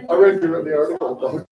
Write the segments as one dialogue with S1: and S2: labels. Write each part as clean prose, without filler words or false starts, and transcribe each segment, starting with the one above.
S1: I read the article.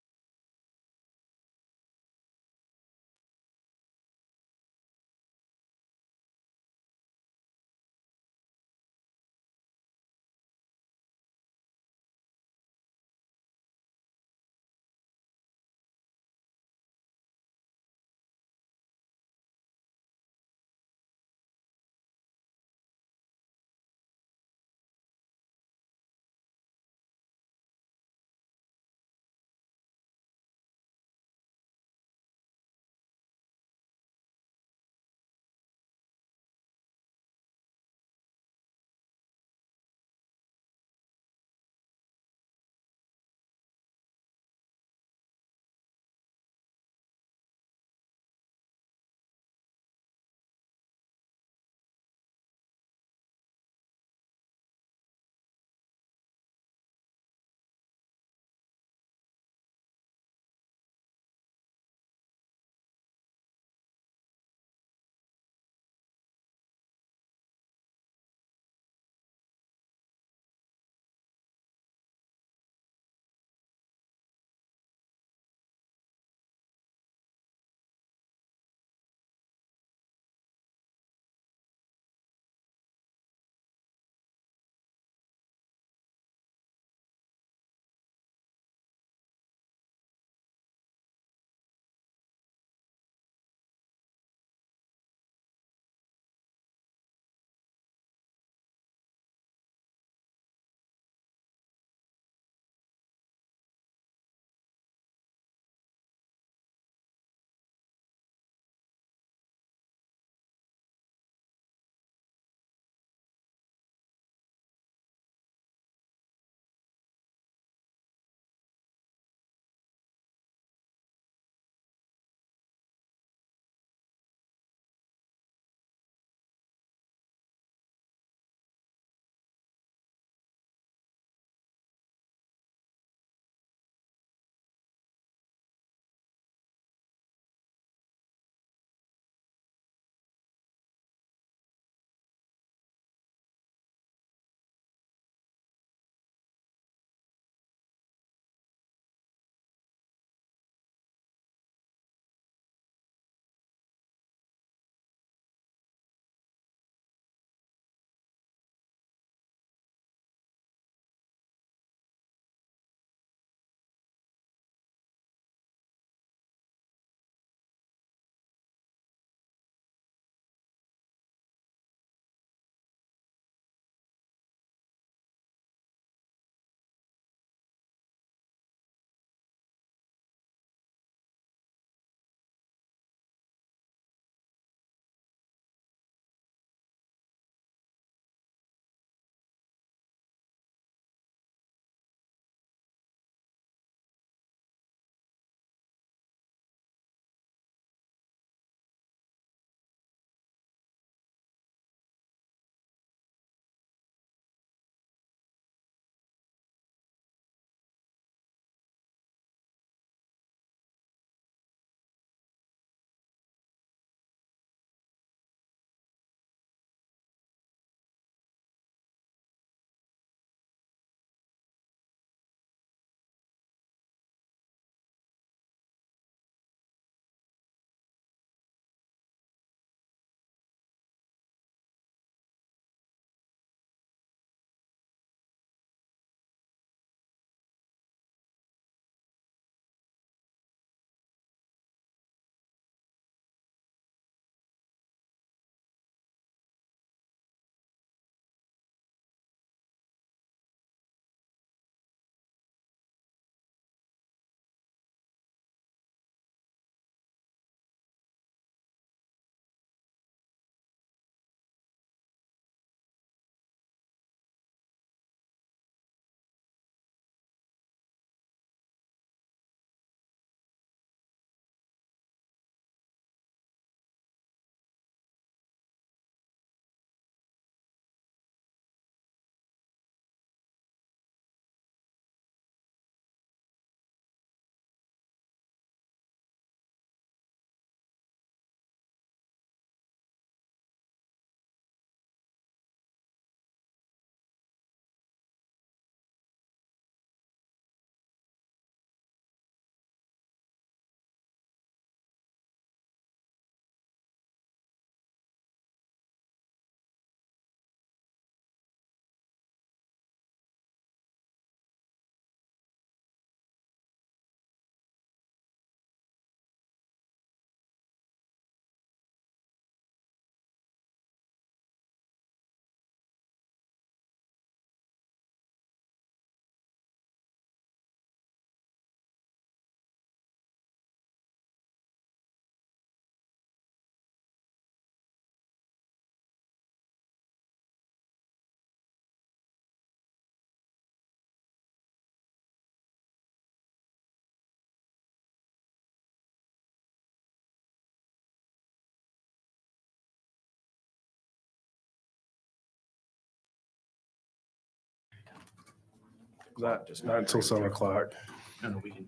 S2: Not until 7 o'clock.
S3: No, we can.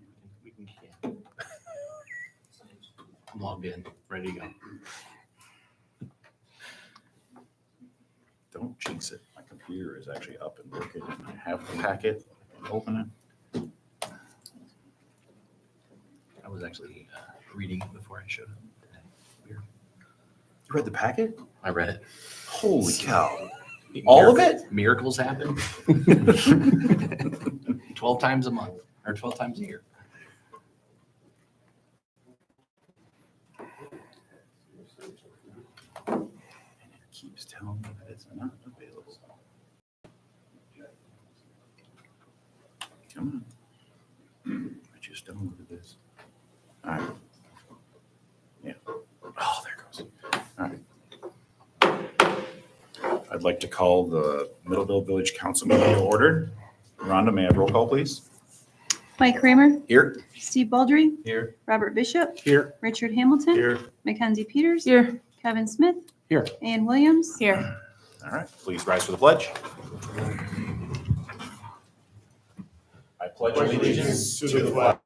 S3: I'm logged in, ready to go.
S4: Don't jinx it. My computer is actually up and working. I have the packet. Open it.
S3: I was actually reading it before I showed up today. Weird.
S4: You read the packet?
S3: I read it.
S4: Holy cow. All of it?
S3: Miracles happen 12 times a month or 12 times a year.
S4: And it keeps telling me that it's not available. Come on. I just downloaded this. All right. Yeah. Oh, there it goes. All right. I'd like to call the Middleville Village Council meeting to order. Rhonda, may I have roll call, please?
S5: Mike Kramer,
S4: Here.
S5: Steve Baldry,
S3: Here.
S5: Robert Bishop,
S2: Here.
S5: Richard Hamilton,
S2: Here.
S5: Mackenzie Peters,
S6: Here.
S5: Kevin Smith,
S2: Here.
S5: Ann Williams,
S6: Here.
S4: All right, please rise for the pledge. I pledge allegiance to the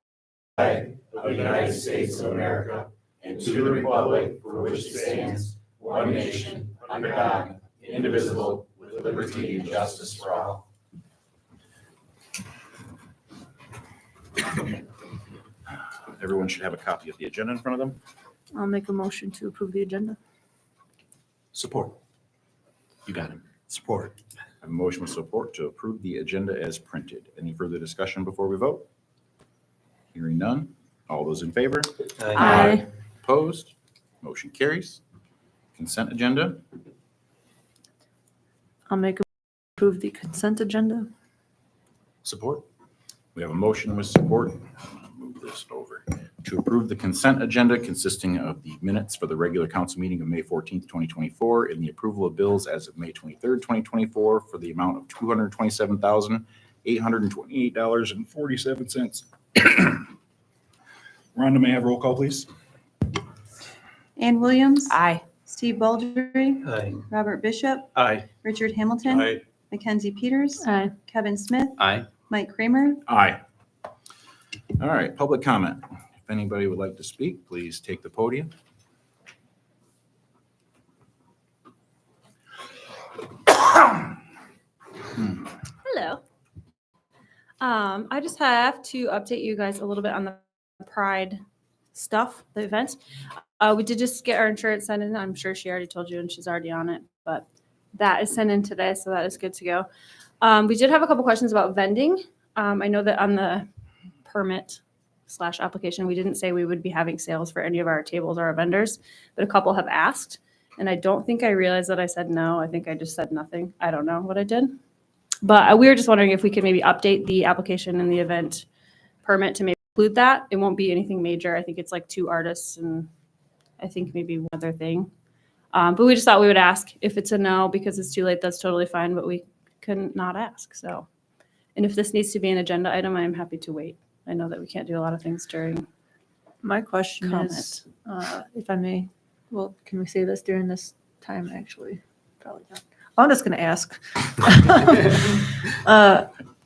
S4: flag of the United States of America and to the republic for which it stands, one nation, under God, indivisible, with liberty and justice for all. Everyone should have a copy of the agenda in front of them.
S6: I'll make a motion to approve the agenda.
S3: Support. You got him.
S4: Support. I have a motion with support to approve the agenda as printed. Any further discussion before we vote? Hearing none. All those in favor?
S6: Aye.
S4: Opposed? Motion carries. Consent agenda.
S6: I'll make a approve the consent agenda.
S3: Support.
S4: We have a motion with support. I'll move this over. To approve the consent agenda consisting of the minutes for the regular council meeting of May 14th, 2024, and the approval of bills as of May 23rd, 2024 for the amount of $227,828.47. Rhonda, may I have roll call, please?
S5: Ann Williams,
S6: Aye.
S5: Steve Baldry,
S2: Aye.
S5: Robert Bishop,
S2: Aye.
S5: Richard Hamilton,
S2: Aye.
S5: Mackenzie Peters,
S6: Aye.
S5: Kevin Smith,
S3: Aye.
S5: Mike Kramer,
S4: Aye. All right, public comment. If anybody would like to speak, please take the podium.
S7: Hello. I just have to update you guys a little bit on the Pride stuff, the event. We did just get our insurance sent in. I'm sure she already told you and she's already on it, but that is sent in today, so that is good to go. We did have a couple questions about vending. I know that on the permit/application, we didn't say we would be having sales for any of our tables or our vendors, but a couple have asked. And I don't think I realized that I said no. I think I just said nothing. I don't know what I did. But we were just wondering if we could maybe update the application and the event permit to maybe include that. It won't be anything major. I think it's like 2 artists and I think maybe one other thing. But we just thought we would ask. If it's a no because it's too late, that's totally fine, but we couldn't not ask. So, and if this needs to be an agenda item, I'm happy to wait. I know that we can't do a lot of things during.
S6: My question is, if I may, well, can we say this during this time, actually? Probably not. I'm just going to ask.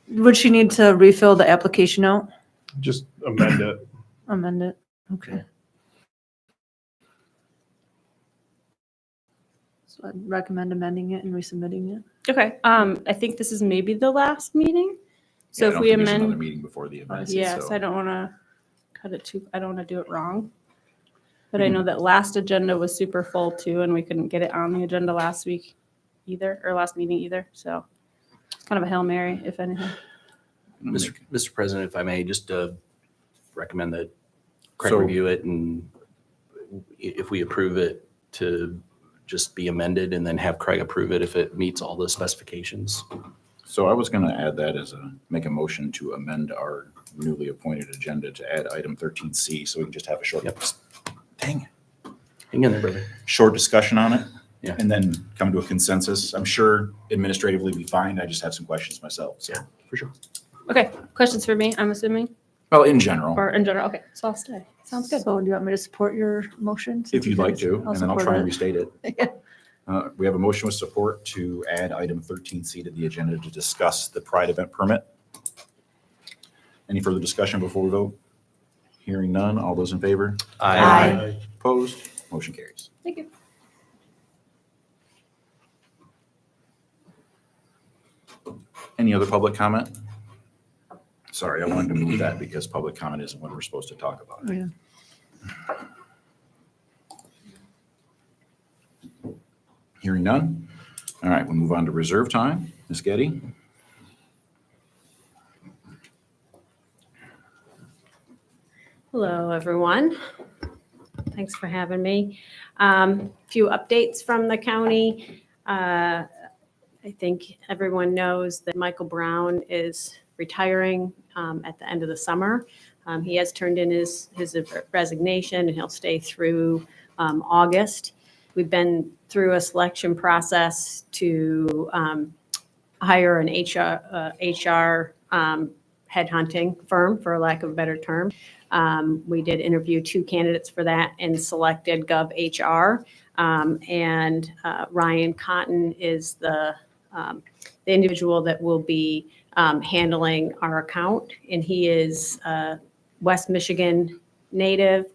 S6: Would she need to refill the application out?
S2: Just amend it.
S6: Amend it? Okay. So I'd recommend amending it and resubmitting it.
S7: Okay. I think this is maybe the last meeting. So
S4: Yeah, I
S7: if
S4: don't
S7: we
S4: think there's another
S7: amend,
S4: meeting before the event.
S7: yes,
S4: so-
S7: I don't want to cut it too, I don't want to do it wrong. But I know that last agenda was super full too, and we couldn't get it on the agenda last week either, or last meeting either. So it's kind of a Hail Mary, if anything.
S3: Mr. President, if I may, just recommend that Craig
S4: So-
S3: review it, and if we approve it, to just be amended and then have Craig approve it if it meets all the specifications.
S4: So I was going to add that make a motion to amend our newly appointed agenda to add item 13C, so we can just have a short, dang,
S3: Hang in there, brother.
S4: short discussion on it.
S3: Yeah.
S4: And then come to a consensus. I'm sure administratively we find, I just have some questions myself, so.
S3: For sure.
S7: Okay, questions for me, I'm assuming,
S4: Well, in general,
S7: or in general? Okay, so I'll stay. Sounds good.
S6: So do you want me to support your motion?
S4: if you'd like to, and then I'll try and restate it.
S6: Yeah.
S4: We have a motion with support to add item 13C to the agenda to discuss the Pride event permit. Any further discussion before we vote? Hearing none. All those in favor?
S5: Aye.
S4: Opposed? Motion carries.
S7: Thank you.
S4: Any other public comment? Sorry, I wanted to move that because public comment isn't what we're supposed to talk about.
S6: Oh, yeah.
S4: Hearing none. All right, we'll move on to reserve time. Ms. Getty?
S8: Hello, everyone. Thanks for having me. Few updates from the county. I think everyone knows that Michael Brown is retiring at the end of the summer. He has turned in his resignation, and he'll stay through August. We've been through a selection process to hire an HR headhunting firm, for lack of a better term. We did interview 2 candidates for that and selected GovHR. And Ryan Cotton is the individual that will be handling our account. And he is West Michigan native.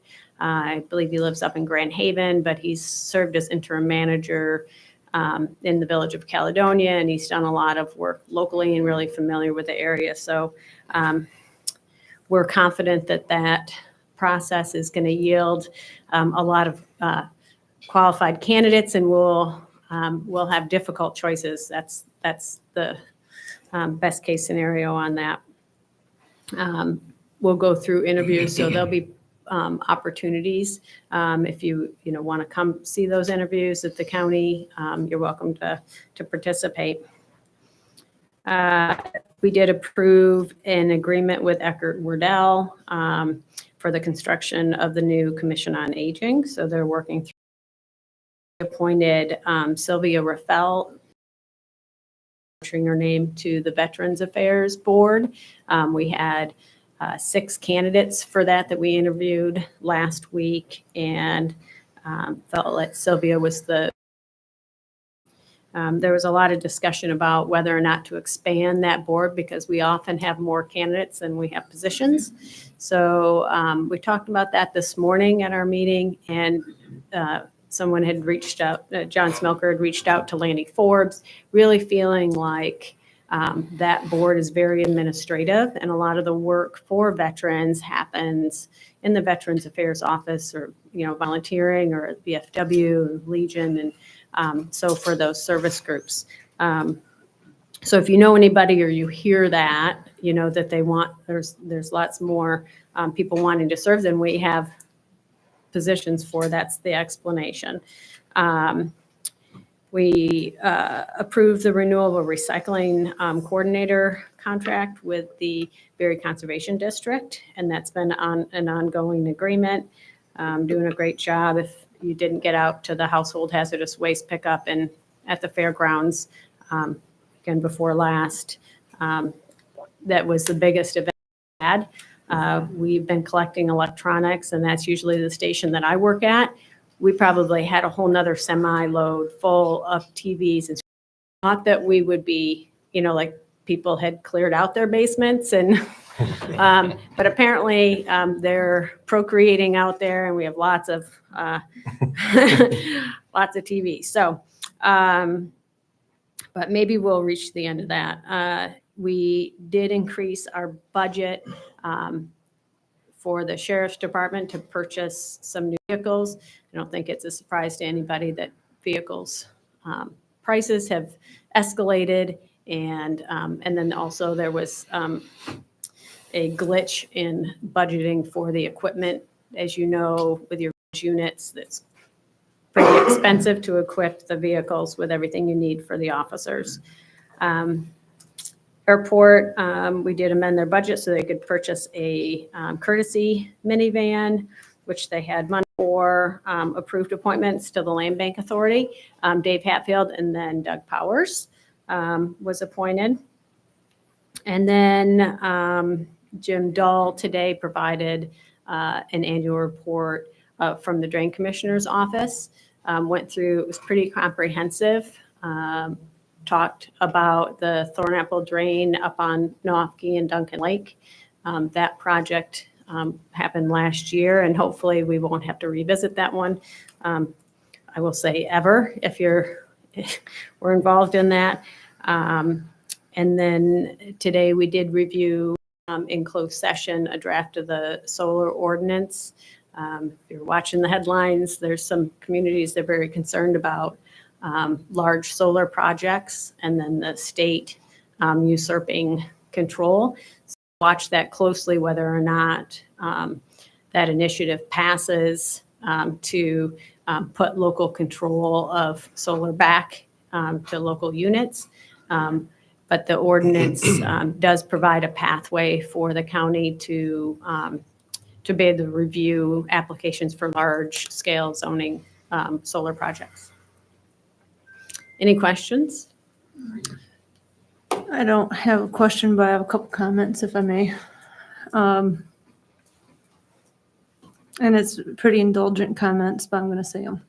S8: I believe he lives up in Grand Haven, but he's served as interim manager in the village of Caledonia, and he's done a lot of work locally and really familiar with the area. So we're confident that that process is going to yield a lot of qualified candidates, and we'll have difficult choices. That's the best case scenario on that. We'll go through interviews, so there'll be opportunities. If you want to come see those interviews at the county, you're welcome to participate. We did approve an agreement with Eckert Wardell for the construction of the new Commission on Aging. So they're working through. Appointed Sylvia Raffel, entering her name to the Veterans Affairs Board. We had 6 candidates for that we interviewed last week, and felt like Sylvia was there was a lot of discussion about whether or not to expand that board because we often have more candidates than we have positions. So we talked about that this morning at our meeting, and someone had reached out, John Smelker had reached out to Lanny Forbes, really feeling like that board is very administrative, and a lot of the work for veterans happens in the Veterans Affairs Office, or volunteering, or at VFW, Legion, and so for those service groups. So if you know anybody, or you hear that, that they want, there's lots more people wanting to serve than we have positions for. That's the explanation. We approved the renewal of a recycling coordinator contract with the Berry Conservation District, and that's been on an ongoing agreement. Doing a great job. If you didn't get out to the household hazardous waste pickup at the fairgrounds, again before last, that was the biggest event we had. We've been collecting electronics, and that's usually the station that I work at. We probably had a whole nother semi-load full of TVs, and not that we would be, like people had cleared out their basements, and but apparently they're procreating out there, and we have lots of TVs. So, but maybe we'll reach the end of that. We did increase our budget for the sheriff's department to purchase some new vehicles. I don't think it's a surprise to anybody that vehicles prices have escalated, and then also there was a glitch in budgeting for the equipment. As you know, with your units, that's pretty expensive to equip the vehicles with everything you need for the officers. Airport, we did amend their budget so they could purchase a courtesy minivan, which they had money for. Approved appointments to the Land Bank Authority. Dave Hatfield, and then Doug Powers was appointed. And then Jim Dahl today provided an annual report from the Drain Commissioner's office. Went through, it was pretty comprehensive. Talked about the Thornapple Drain up on Noafkey and Duncan Lake. That project happened last year, and hopefully we won't have to revisit that one. I will say ever, if we're involved in that. And then today we did review in closed session a draft of the solar ordinance. If you're watching the headlines, there's some communities that are very concerned about large solar projects and then the state usurping control. So watch that closely, whether or not that initiative passes to put local control of solar back to local units. But the ordinance does provide a pathway for the county to be able to review applications for large-scale zoning solar projects. Any questions?
S6: I don't have a question, but I have a couple comments, if I may. And it's pretty indulgent comments, but I'm going to say them.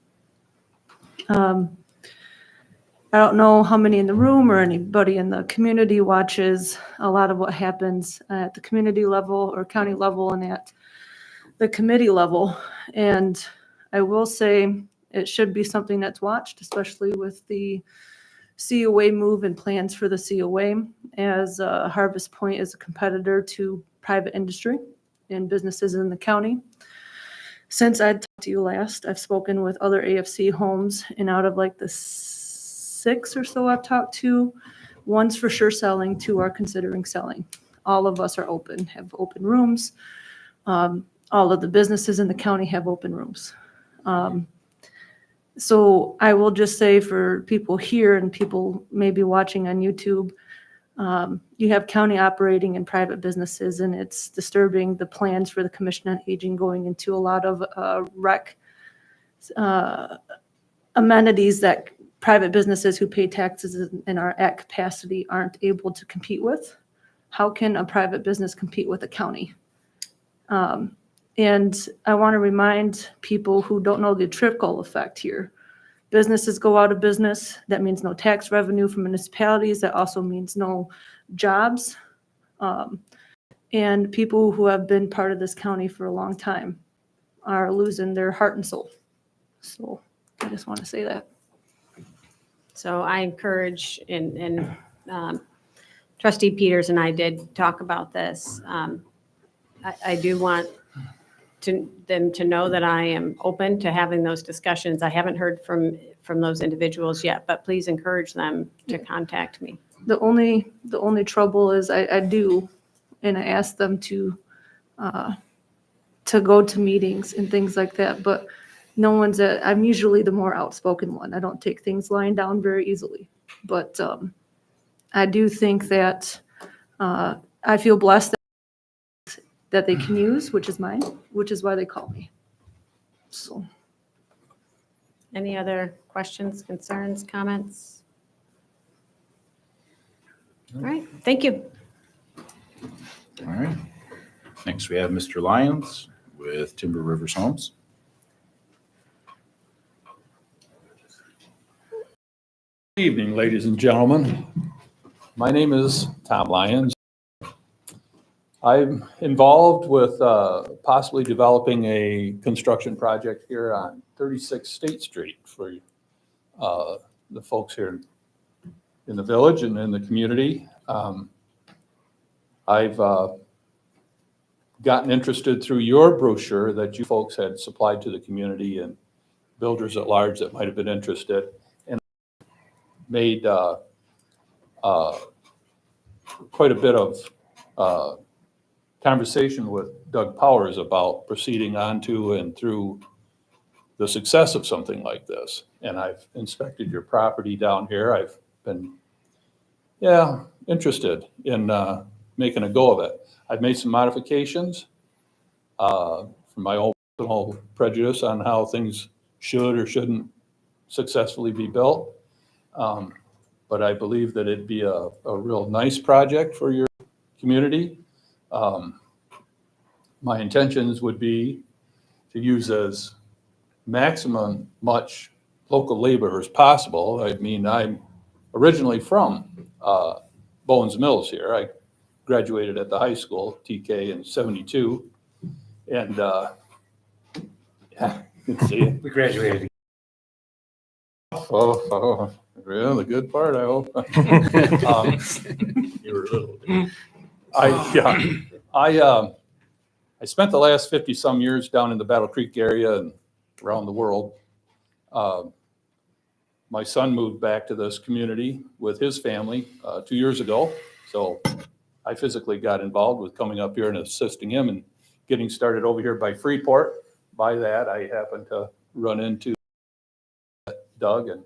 S6: I don't know how many in the room or anybody in the community watches a lot of what happens at the community level or county level and at the committee level. And I will say it should be something that's watched, especially with the COA move and plans for the COA, as Harvest Point is a competitor to private industry and businesses in the county. Since I talked to you last, I've spoken with other AFC homes, and out of like the 6 or so I've talked to, one's for sure selling, 2 are considering selling. All of us are open, have open rooms. All of the businesses in the county have open rooms. So I will just say for people here and people maybe watching on YouTube, you have county operating and private businesses, and it's disturbing the plans for the Commission on Aging going into a lot of rec amenities that private businesses who pay taxes and are at capacity aren't able to compete with. How can a private business compete with a county? And I want to remind people who don't know the trickle effect here. Businesses go out of business. That means no tax revenue from municipalities. That also means no jobs. And people who have been part of this county for a long time are losing their heart and soul. So I just want to say that.
S8: So I encourage, and Trustee Peters and I did talk about this. I do want them to know that I am open to having those discussions. I haven't heard from those individuals yet, but please encourage them to contact me.
S6: The only trouble is I do, and I ask them to go to meetings and things like that, but no one's I'm usually the more outspoken one. I don't take things lying down very easily, but I do think that I feel blessed that they can use, which is mine, which is why they call me. So.
S8: Any other questions, concerns, comments? All right, thank you.
S4: All right. Next, we have Mr. Lyons with Timber Rivers Homes.
S9: Good evening, ladies and gentlemen. My name is Tom Lyons. I'm involved with possibly developing a construction project here on 36 State Street for the folks here in the village and in the community. I've gotten interested through your brochure that you folks had supplied to the community and builders at large that might have been interested, and made quite a bit of conversation with Doug Powers about proceeding onto and through the success of something like this. And I've inspected your property down here. I've been, interested in making a go of it. I've made some modifications from my own personal prejudice on how things should or shouldn't successfully be built. But I believe that it'd be a real nice project for your community. My intentions would be to use as maximum much local labor as possible. I mean, I'm originally from Bones Mills here. I graduated at the high school, TK, in 72. And yeah, you can see it.
S4: We graduated.
S9: Oh, yeah, the good part, I hope.
S3: You were little.
S9: I spent the last 50 some years down in the Battle Creek area and around the world. My son moved back to this community with his family 2 years ago. So I physically got involved with coming up here and assisting him and getting started over here by Freeport. By that, I happened to run into Doug and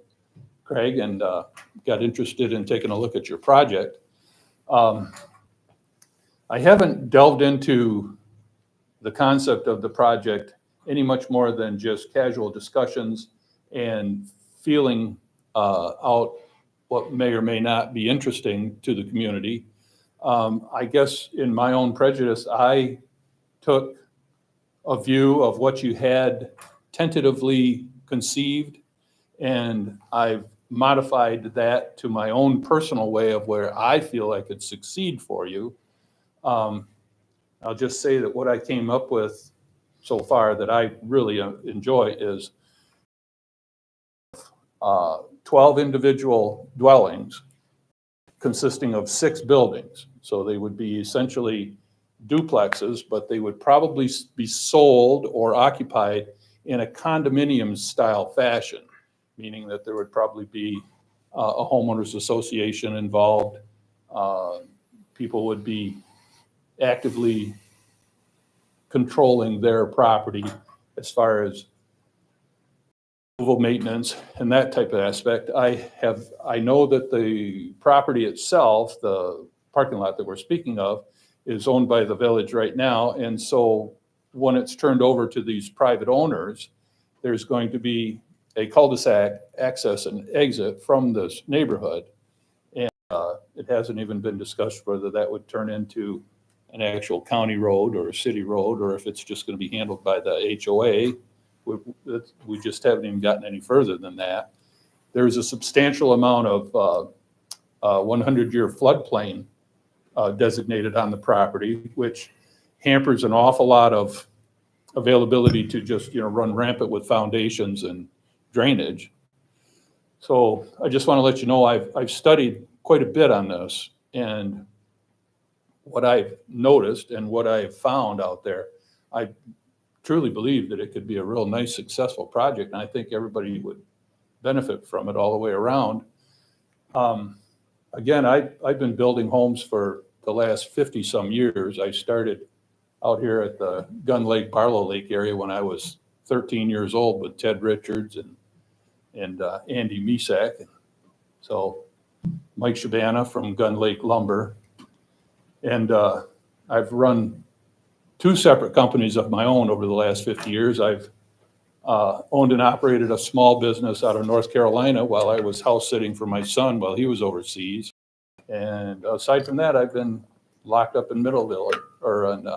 S9: Craig and got interested in taking a look at your project. I haven't delved into the concept of the project any much more than just casual discussions and feeling out what may or may not be interesting to the community. I guess in my own prejudice, I took a view of what you had tentatively conceived, and I've modified that to my own personal way of where I feel I could succeed for you. I'll just say that what I came up with so far that I really enjoy is 12 individual dwellings consisting of 6 buildings. So they would be essentially duplexes, but they would probably be sold or occupied in a condominium style fashion, meaning that there would probably be a homeowners association involved. People would be actively controlling their property as far as maintenance and that type of aspect. I know that the property itself, the parking lot that we're speaking of, is owned by the village right now. And so when it's turned over to these private owners, there's going to be a cul-de-sac access and exit from this neighborhood. And it hasn't even been discussed whether that would turn into an actual county road or a city road, or if it's just going to be handled by the HOA. We just haven't even gotten any further than that. There's a substantial amount of 100-year floodplain designated on the property, which hampers an awful lot of availability to just, run rampant with foundations and drainage. So I just want to let you know, I've studied quite a bit on this, and what I've noticed and what I've found out there, I truly believe that it could be a real nice, successful project, and I think everybody would benefit from it all the way around. Again, I've been building homes for the last 50 some years. I started out here at the Gun Lake, Barlow Lake area when I was 13 years old with Ted Richards and Andy Misak. So Mike Shabana from Gun Lake Lumber. And I've run 2 separate companies of my own over the last 50 years. I've owned and operated a small business out of North Carolina while I was house sitting for my son while he was overseas. And aside from that, I've been locked up in Middleville or in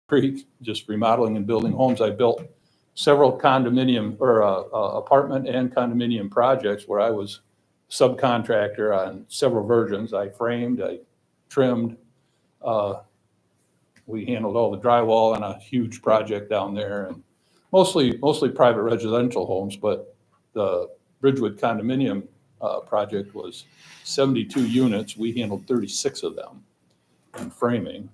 S9: Creek, just remodeling and building homes. I built several condominium or apartment and condominium projects where I was subcontractor on several versions. I framed, I trimmed. We handled all the drywall on a huge project down there, and mostly private residential homes, but the Bridgewood condominium project was 72 units. We handled 36 of them in framing.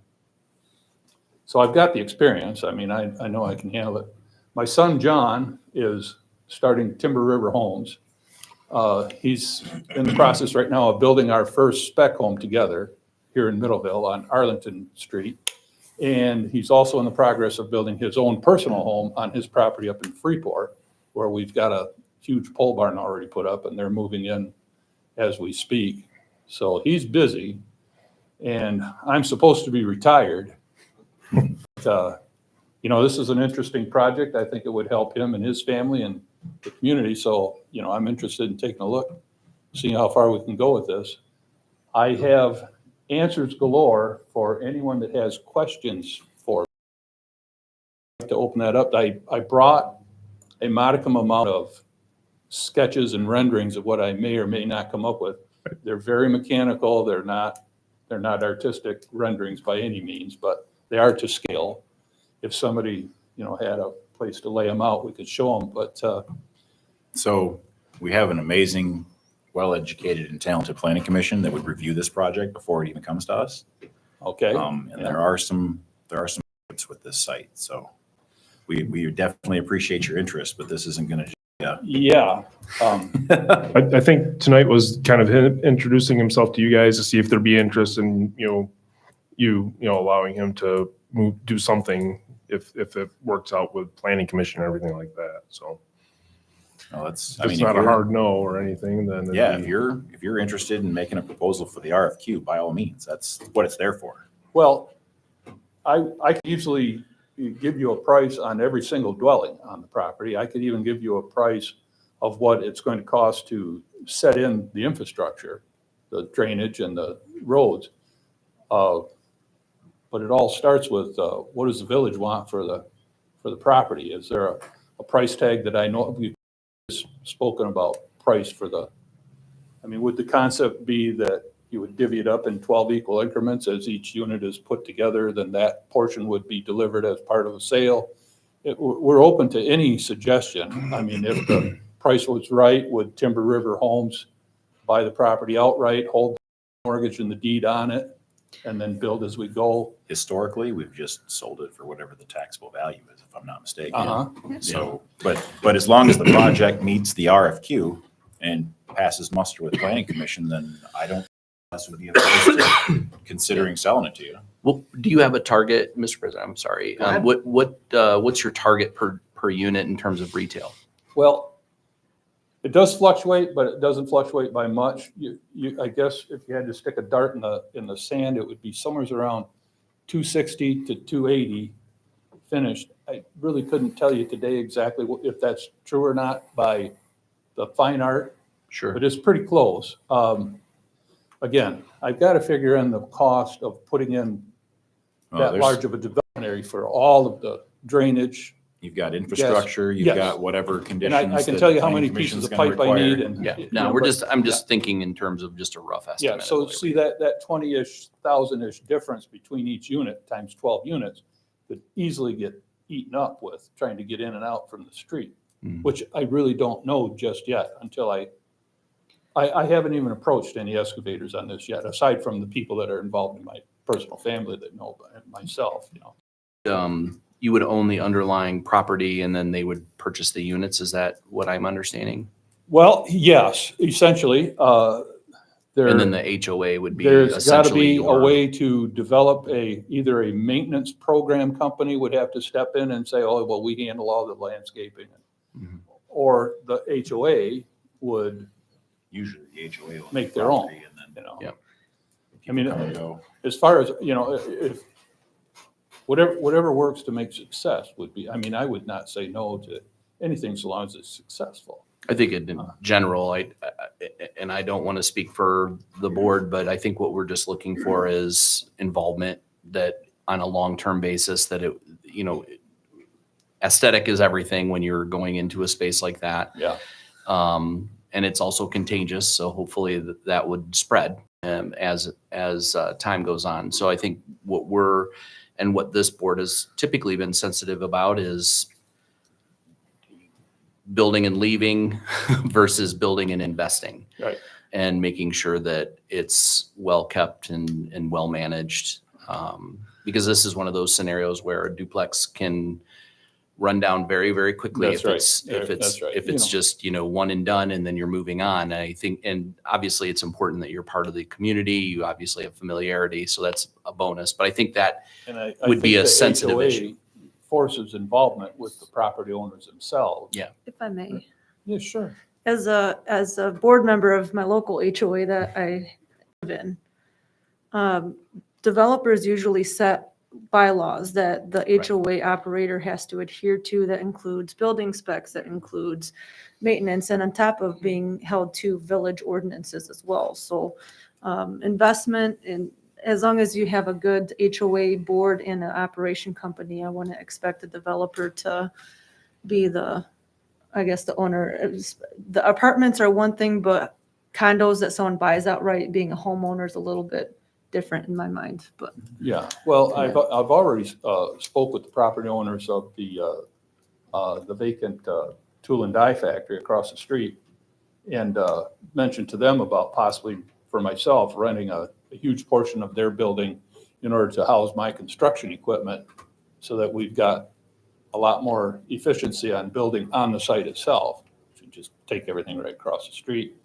S9: So I've got the experience. I mean, I know I can handle it. My son, John, is starting Timber River Homes. He's in the process right now of building our first spec home together here in Middleville on Arlington Street. And he's also in the progress of building his own personal home on his property up in Freeport, where we've got a huge pole barn already put up, and they're moving in as we speak. So he's busy, and I'm supposed to be retired. But, this is an interesting project. I think it would help him and his family and the community. So, I'm interested in taking a look, seeing how far we can go with this. I have answers galore for anyone that has questions for me. To open that up, I brought a modicum amount of sketches and renderings of what I may or may not come up with. They're very mechanical. They're not They're not artistic renderings by any means, but they are to scale. If somebody, had a place to lay them out, we could show them, but,
S4: So we have an amazing, well-educated and talented planning commission that would review this project before it even comes to us.
S9: okay.
S4: And
S9: Yeah.
S4: there are some issues with this site. So we definitely appreciate your interest, but this isn't going to.
S9: Yeah.
S2: I think tonight was kind of him introducing himself to you guys to see if there'd be interest in, you allowing him to do something if it works out with planning commission and everything like that. So
S4: No, that's,
S2: if it's not a hard no or anything, then it'd
S4: Yeah,
S2: be-
S4: if you're interested in making a proposal for the RFQ, by all means, that's what it's there for.
S9: Well, I could easily give you a price on every single dwelling on the property. I could even give you a price of what it's going to cost to set in the infrastructure, the drainage and the roads. But it all starts with, what does the village want for the property? Is there a price tag that I know, we've spoken about price for would the concept be that you would divvy it up in 12 equal increments as each unit is put together, then that portion would be delivered as part of a sale? We're open to any suggestion. If the price was right, would Timber River Homes buy the property outright, hold the mortgage and the deed on it, and then build as we go?
S4: Historically, we've just sold it for whatever the taxable value is, if I'm not mistaken.
S9: Uh-huh.
S4: So, but as long as the project meets the RFQ and passes muster with the planning commission, then I don't us would be opposed to considering selling it to you.
S3: Well, do you have a target, Mr. President? I'm sorry. What's your target per unit in terms of retail?
S9: Well, it does fluctuate, but it doesn't fluctuate by much. I guess if you had to stick a dart in the sand, it would be somewhere around 260 to 280 finished. I really couldn't tell you today exactly if that's true or not by the fine art,
S3: Sure.
S9: but it's pretty close. Again, I've got to figure in the cost of putting in that large of a development area for all of the drainage.
S4: You've got infrastructure, you've
S9: Yes.
S4: got whatever
S9: And
S4: conditions.
S9: I can
S4: that
S9: tell you
S4: the
S9: how
S4: planning
S9: many pieces
S4: commission's
S9: of
S4: gonna
S9: pipe I need
S4: require.
S9: and.
S3: Yeah,
S9: you
S3: no,
S9: know,
S3: I'm
S9: but-
S3: just thinking in terms of just a rough estimate.
S9: Yeah, so
S3: of what it
S9: see
S3: would
S9: that 20-ish thousand-ish difference between each unit times 12 units could easily get eaten up with trying to get in and out from the street,
S3: Mhm.
S9: which I really don't know just yet until I haven't even approached any excavators on this yet, aside from the people that are involved in my personal family that know myself,
S3: You would own the underlying property and then they would purchase the units. Is that what I'm understanding?
S9: Well, yes, essentially.
S3: And then the HOA would be
S9: There's got to
S3: essentially
S9: be a
S3: your.
S9: way to develop either a maintenance program company would have to step in and say, oh, well, we handle all the landscaping.
S3: Mhm.
S9: Or the HOA would,
S4: Usually the HOA will
S9: Make their own,
S4: property and then,
S3: Yep.
S9: I mean,
S4: people come and go.
S9: as far as, if, whatever works to make success would be, I would not say no to anything so long as it's successful.
S3: I think in general, and I don't want to speak for the board, but I think what we're just looking for is involvement that on a long-term basis that aesthetic is everything when you're going into a space like that.
S9: Yeah.
S3: And it's also contagious. So hopefully that would spread as time goes on. So I think what this board has typically been sensitive about is building and leaving versus building and investing.
S9: Right.
S3: And making sure that it's well kept and well managed. Because this is one of those scenarios where a duplex can run down very, very quickly.
S9: That's right. That's right.
S3: If it's just, one and done and then you're moving on. And I think, and obviously it's important that you're part of the community. You obviously have familiarity, so that's a bonus. But I think that
S9: And I
S3: would be
S9: think
S3: a
S9: the
S3: sensitive
S9: HOA
S3: issue.
S9: forces involvement with the property owners themselves.
S3: Yeah.
S6: If I may.
S9: Yeah, sure.
S6: As a board member of my local HOA that I live in, developers usually set bylaws that the
S3: Right.
S6: HOA operator has to adhere to. That includes building specs, that includes maintenance, and on top of being held to village ordinances as well. So investment in, as long as you have a good HOA board and an operation company, I want to expect the developer to be the owner. The apartments are one thing, but condos that someone buys outright, being a homeowner is a little bit different in my mind, but
S9: Yeah, well, I've already spoke with the property owners of the vacant tool and die factory across the street and mentioned to them about possibly for myself renting a huge portion of their building in order to house my construction equipment so that we've got a lot more efficiency on building on the site itself. You just take everything right across the street.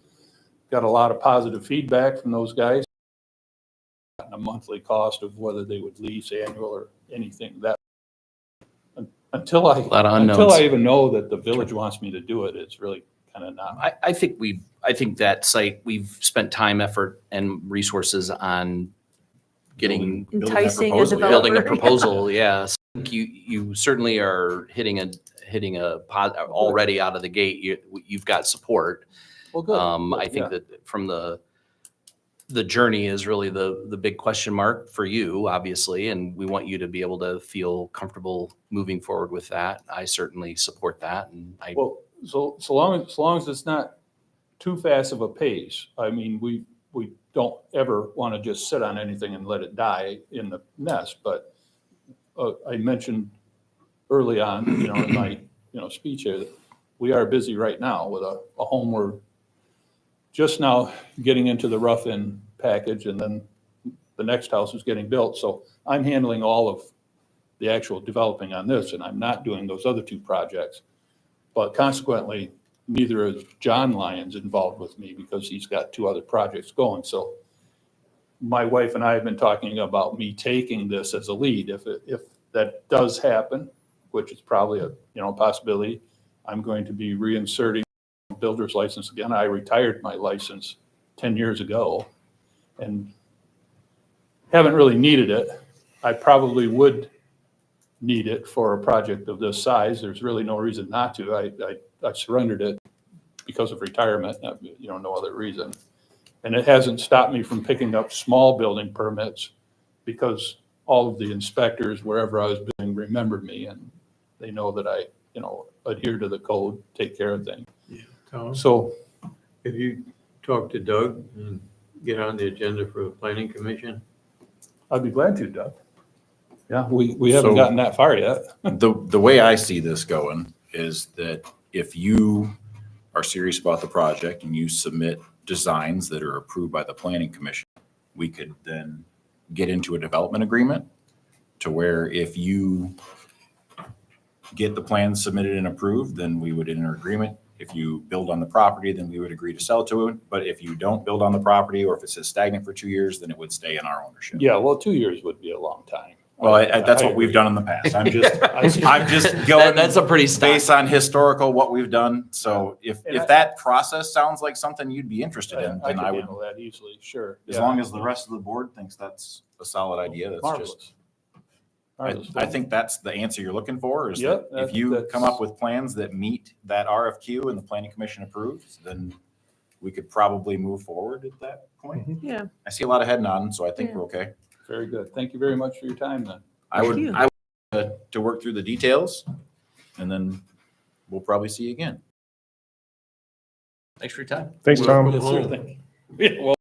S9: Got a lot of positive feedback from those guys. A monthly cost of whether they would lease annual or anything that until I
S3: lot of
S9: until
S3: unknowns.
S9: I even know that the village wants me to do it, it's really kind of not.
S3: I think that site, we've spent time, effort, and resources on getting,
S6: enticing a
S2: proposal, yeah.
S3: building a
S6: developer.
S3: proposal, yes. You certainly are hitting a already out of the gate, you've got support.
S9: Well, good.
S3: I think that from the journey is really the big question mark for you, obviously, and we want you to be able to feel comfortable moving forward with that. I certainly support that, and
S9: Well, so long as it's not too fast of a pace. I mean, we don't ever want to just sit on anything and let it die in the nest. But I mentioned early on, in my speech here that we are busy right now with a home we're just now getting into the rough end package, and then the next house is getting built. So I'm handling all of the actual developing on this, and I'm not doing those other two projects. But consequently, neither is John Lyons involved with me because he's got two other projects going. So my wife and I have been talking about me taking this as a lead. If that does happen, which is probably a possibility, I'm going to be reinserting builder's license again. I retired my license 10 years ago and haven't really needed it. I probably would need it for a project of this size. There's really no reason not to. I surrendered it because of retirement, no other reason. And it hasn't stopped me from picking up small building permits because all of the inspectors, wherever I was building, remembered me and they know that I, adhere to the code, take care of things.
S10: Tom,
S9: So
S10: have you talked to Doug and get on the agenda for the planning commission?
S9: I'd be glad to, Doug. Yeah, we haven't
S11: So-
S9: gotten that far yet.
S11: The way I see this going is that if you are serious about the project and you submit designs that are approved by the planning commission, we could then get into a development agreement to where if you get the plans submitted and approved, then we would enter agreement. If you build on the property, then we would agree to sell to it. But if you don't build on the property or if it says stagnant for 2 years, then it would stay in our ownership.
S9: Yeah, well, 2 years would be a long time.
S11: Well, that's what we've done in the past. I'm just going
S3: that's a pretty
S11: based on historical what we've done. So if that process sounds like something you'd be interested in,
S9: I
S11: then
S9: could
S11: I would,
S9: handle that easily, sure.
S11: as long as the rest of the board thinks that's a solid idea, that's just,
S9: Marvelous.
S11: I think that's the answer you're looking for, is
S9: Yep,
S11: that if you come up with plans that meet that RFQ and the planning commission approves, then we could probably move forward at that point.
S6: Yeah.
S11: I see a lot of head nodding, so I think
S6: Yeah.
S11: we're okay.
S9: Very good. Thank you very much for your time then.
S11: I would
S6: you.
S11: to work through the details, and then we'll probably see you again.
S3: thanks for your time.
S2: Thanks, Tom.
S9: Yes, sir. Thank you. Yeah, well.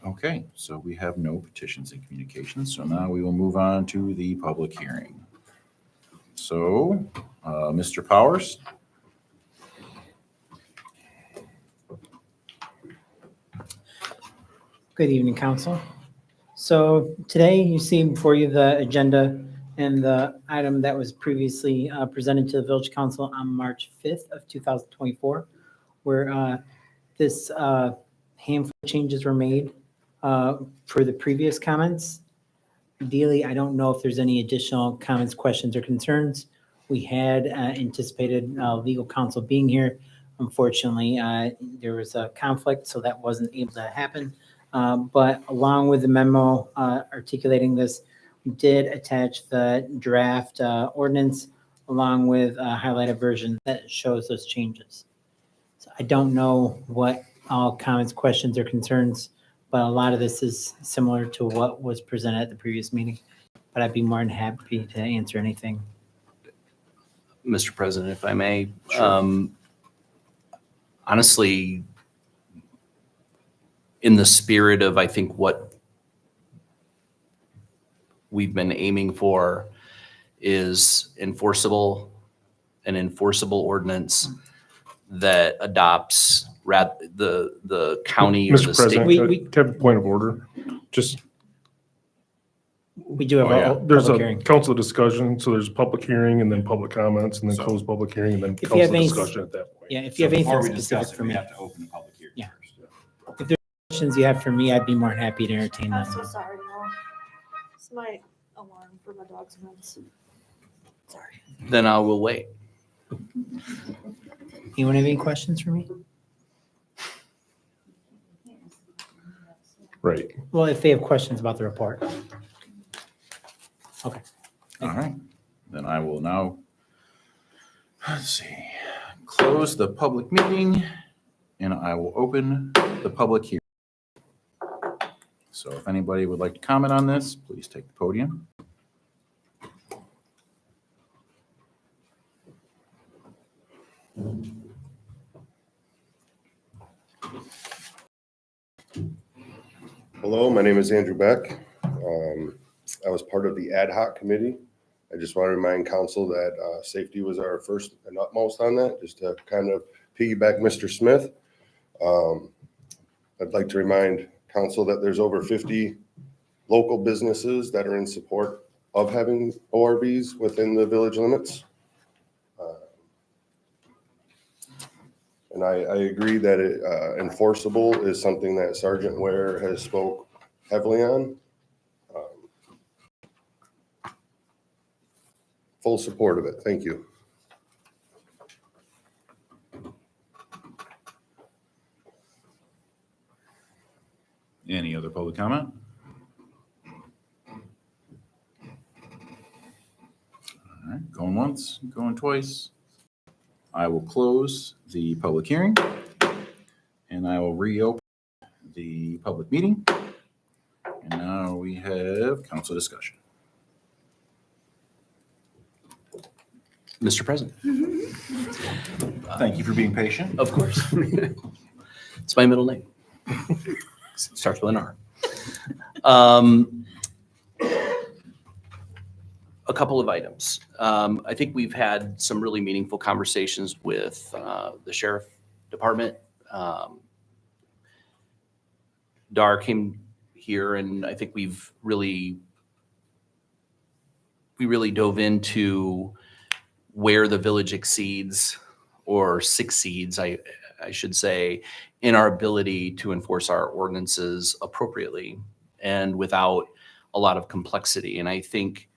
S11: Okay, so we have no petitions and communications, so now we will move on to the public hearing. So, Mr. Powers?
S12: Good evening, council. So today you see before you the agenda and the item that was previously presented to the village council on March 5th of 2024, where this handful of changes were made for the previous comments. Ideally, I don't know if there's any additional comments, questions, or concerns. We had anticipated legal counsel being here. Unfortunately, there was a conflict, so that wasn't able to happen. But along with the memo articulating this, we did attach the draft ordinance along with a highlighted version that shows those changes. So I don't know what all comments, questions, or concerns, but a lot of this is similar to what was presented at the previous meeting. But I'd be more than happy to answer anything.
S3: Mr. President, if I may, honestly, in the spirit of, I think, what we've been aiming for is an enforceable ordinance that adopts the county or the
S2: Mr.
S3: state.
S2: President,
S12: We-
S2: can I have a point of order? Just,
S12: We do have
S11: Oh, yeah.
S12: a
S2: there's
S12: public
S2: a
S12: hearing.
S2: council discussion, so there's public hearing and then public comments and then
S11: So-
S2: closed public hearing and then
S12: If you have
S2: council
S12: any-
S2: discussion at that point.
S12: Yeah, if you have anything specific for me,
S11: to open the public hearing
S12: Yeah.
S11: first.
S12: questions you have for me, I'd be more than happy to entertain them.
S6: sorry, no. It's my alarm for my dog's meds. Sorry.
S3: Then I will wait.
S12: Anyone have any questions for me?
S2: Right.
S12: Well, if they have questions about the report.
S11: All right, then I will now, let's see, close the public meeting and I will open the public hearing. So if anybody would like to comment on this, please take the podium.
S1: Hello, my name is Andrew Beck. I was part of the ad hoc committee. I just want to remind council that safety was our first and utmost on that, just to kind of piggyback Mr. Smith. I'd like to remind council that there's over 50 local businesses that are in support of having ORVs within the village limits. And I agree that enforceable is something that Sergeant Ware has spoke heavily on. Full support of it. Thank you.
S11: Any other public comment? All right, going once, going twice. I will close the public hearing and I will reopen the public meeting. And now we have council discussion.
S3: Mr. President.
S11: Thank you for being patient.
S3: Of course. It's my middle name. Starts with an R. A couple of items. I think we've had some really meaningful conversations with the sheriff department. Dar came here and I think we really dove into where the village exceeds or succeeds, I should say, in our ability to enforce our ordinances appropriately and without a lot of complexity. And I think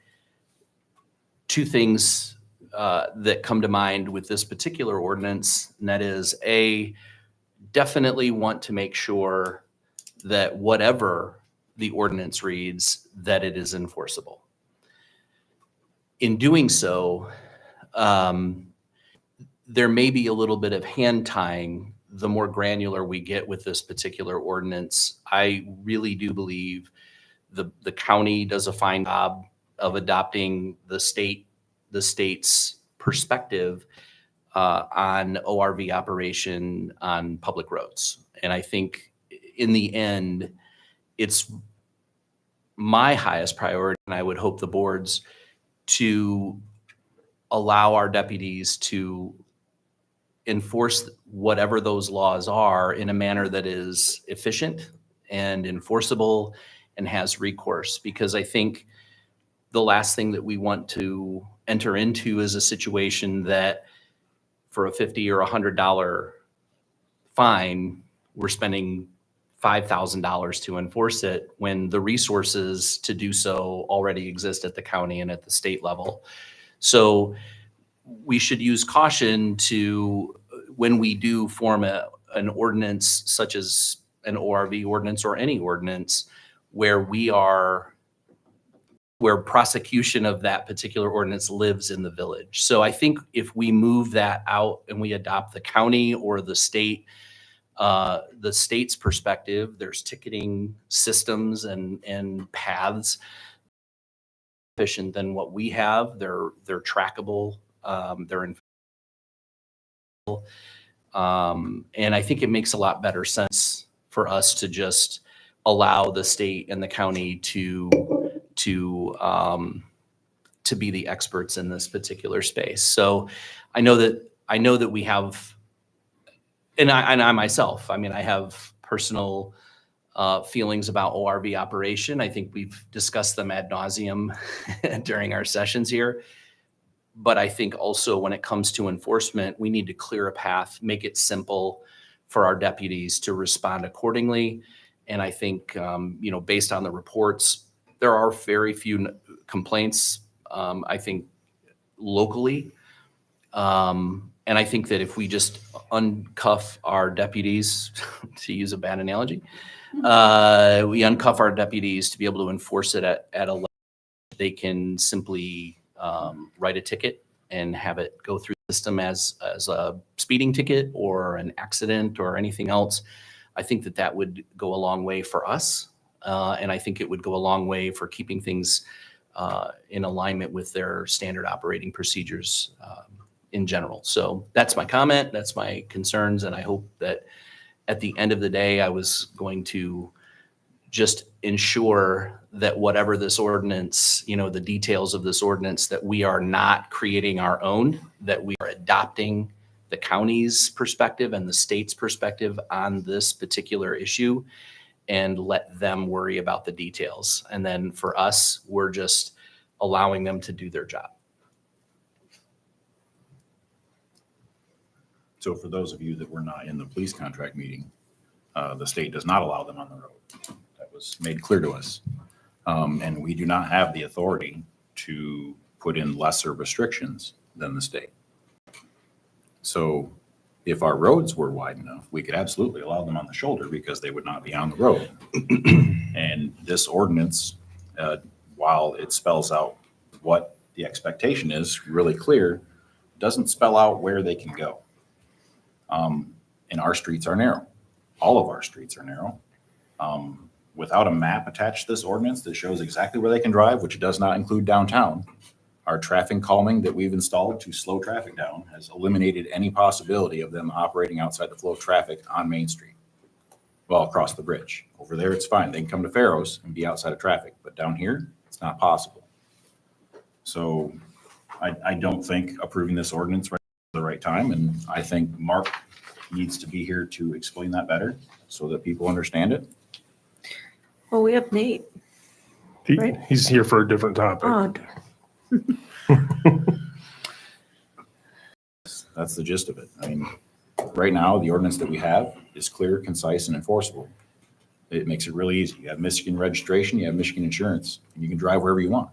S3: two things that come to mind with this particular ordinance, and that is definitely want to make sure that whatever the ordinance reads, that it is enforceable. In doing so, there may be a little bit of hand tying the more granular we get with this particular ordinance. I really do believe the county does a fine job of adopting the state's perspective on ORV operation on public roads. And I think in the end, it's my highest priority, and I would hope the board's, to allow our deputies to enforce whatever those laws are in a manner that is efficient and enforceable and has recourse. Because I think the last thing that we want to enter into is a situation that for a $50 or $100 fine, we're spending $5,000 to enforce it when the resources to do so already exist at the county and at the state level. So we should use caution to, when we do form an ordinance such as an ORV ordinance or any ordinance, where prosecution of that particular ordinance lives in the village. So I think if we move that out and we adopt the county or the state's perspective, there's ticketing systems and paths efficient than what we have. They're trackable. They're And I think it makes a lot better sense for us to just allow the state and the county to be the experts in this particular space. So I know that we have, and I myself, I mean, I have personal feelings about ORV operation. I think we've discussed them ad nauseum during our sessions here. But I think also when it comes to enforcement, we need to clear a path, make it simple for our deputies to respond accordingly. And I think, based on the reports, there are very few complaints, I think, locally. And I think that if we just uncuff our deputies, to use a bad analogy, we uncuff our deputies to be able to enforce it at a level they can simply write a ticket and have it go through the system as a speeding ticket or an accident or anything else. I think that would go a long way for us. And I think it would go a long way for keeping things in alignment with their standard operating procedures in general. So that's my comment, that's my concerns, and I hope that at the end of the day, I was going to just ensure that whatever this ordinance, the details of this ordinance, that we are not creating our own, that we are adopting the county's perspective and the state's perspective on this particular issue and let them worry about the details. And then for us, we're just allowing them to do their job.
S11: So for those of you that were not in the police contract meeting, the state does not allow them on the road. That was made clear to us. And we do not have the authority to put in lesser restrictions than the state. So if our roads were wide enough, we could absolutely allow them on the shoulder because they would not be on the road. And this ordinance, while it spells out what the expectation is really clear, doesn't spell out where they can go. And our streets are narrow. All of our streets are narrow. Without a map attached to this ordinance that shows exactly where they can drive, which does not include downtown, our traffic calming that we've installed to slow traffic down has eliminated any possibility of them operating outside the flow of traffic on Main Street. Well, across the bridge. Over there, it's fine. They can come to Farrow's and be outside of traffic, but down here, it's not possible. So I don't think approving this ordinance right at the right time, and I think Mark needs to be here to explain that better so that people understand it.
S6: Well, we have Nate. Right.
S2: He's here for a different topic.
S6: Oh,
S11: That's the gist of it. I mean, right now, the ordinance that we have is clear, concise, and enforceable. It makes it really easy. You have Michigan registration, you have Michigan insurance, and you can drive wherever you want.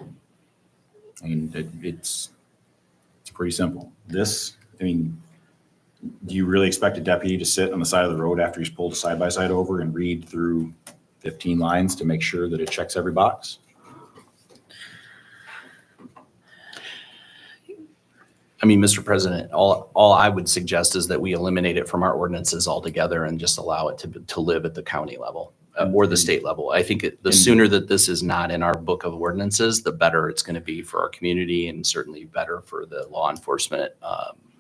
S11: I mean, it's pretty simple. Do you really expect a deputy to sit on the side of the road after he's pulled a side-by-side over and read through 15 lines to make sure that it checks every box?
S3: I mean, Mr. President, all I would suggest is that we eliminate it from our ordinances altogether and just allow it to live at the county level or the state level. I think the sooner that this is not in our book of ordinances, the better it's going to be for our community and certainly better for the law enforcement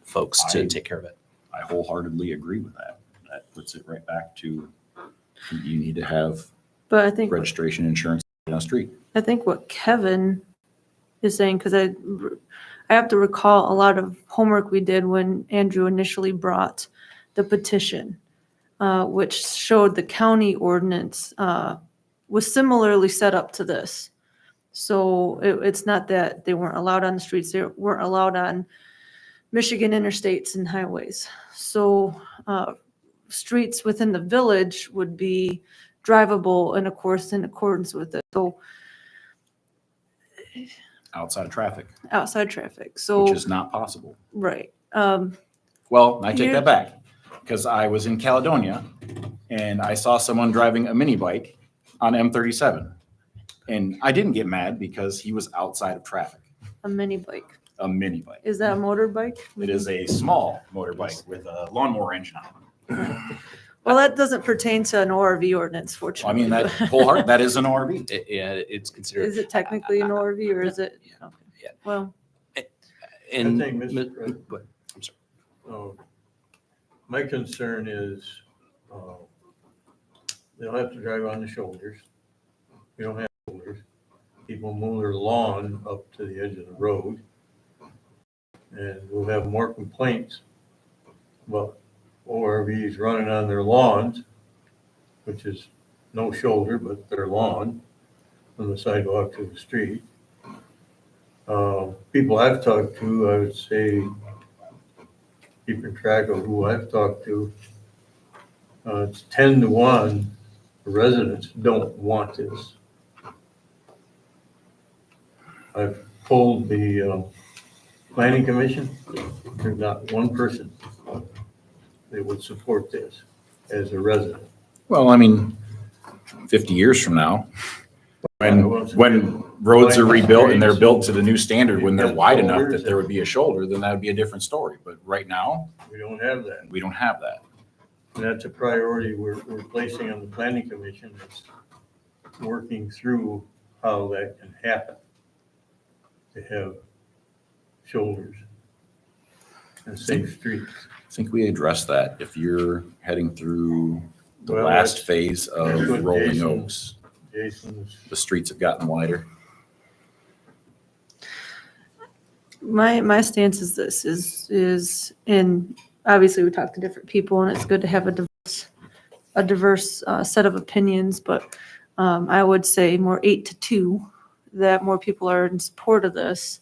S3: folks to take care of it.
S11: I wholeheartedly agree with that. That puts it right back to you need to have
S6: but I think
S11: registration insurance on the street.
S6: I think what Kevin is saying, because I have to recall a lot of homework we did when Andrew initially brought the petition, which showed the county ordinance was similarly set up to this. So it's not that they weren't allowed on the streets, they weren't allowed on Michigan interstates and highways. So streets within the village would be drivable and of course in accordance with it. So
S11: Outside traffic,
S6: so
S11: which is not possible.
S6: right.
S11: Well, I take that back because I was in Caledonia and I saw someone driving a mini bike on M37. And I didn't get mad because he was outside of traffic.
S6: A mini bike.
S11: A mini bike.
S6: Is that a motorbike?
S11: It is a small motorbike with a lawnmower engine on it.
S6: Well, that doesn't pertain to an ORV ordinance,
S11: I
S6: fortunately.
S11: mean, that that is an ORV.
S3: It's considered.
S6: Is it technically an ORV or is it?
S3: Yeah.
S6: Well,
S3: And
S10: I think, Mr. President,
S3: go ahead. I'm sorry.
S10: My concern is they'll have to drive on the shoulders. We don't have shoulders. People move their lawn up to the edge of the road. And we'll have more complaints about ORVs running on their lawns, which is no shoulder, but their lawn, from the sidewalk to the street. People I've talked to, I would say, keeping track of who I've talked to, it's 10-1, the residents don't want this. I've polled the planning commission, there's not one person that would support this as a resident.
S11: Well, I mean, 50 years from now, when roads are rebuilt and they're built to the new standard, when they're wide enough that there would be a shoulder, then that would be a different story. But right now,
S10: We don't have that.
S11: we don't have that.
S10: And that's a priority we're placing on the planning commission, is working through how that can happen. To have shoulders and safe streets.
S11: I think we addressed that. If you're heading through the
S10: Well,
S11: last
S10: that's
S11: phase of
S10: good,
S11: Rolling
S10: Jason.
S11: Oaks,
S10: Jason's,
S11: the streets have gotten wider.
S6: My stance is this is and obviously we talk to different people and it's good to have a diverse set of opinions, but I would say more 8-2 that more people are in support of this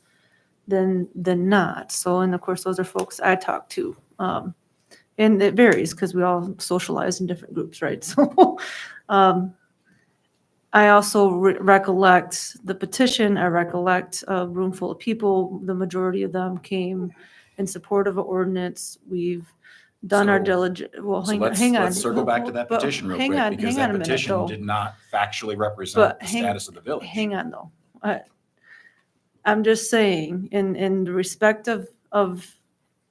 S6: than not. So, and of course, those are folks I talk to. And it varies because we all socialize in different groups, right? So I also recollect the petition. I recollect a room full of people. The majority of them came in support of an ordinance. We've done our
S11: So-
S6: diligence. Well,
S11: So
S6: hang on.
S11: let's circle back to that
S6: But
S11: petition real
S6: hang
S11: quick,
S6: on,
S11: because
S6: hang
S11: that
S6: on a minute,
S11: petition
S6: though.
S11: did not factually represent
S6: But
S11: the
S6: hang-
S11: status of the village.
S6: Hang on though. I'm just saying, in the respect of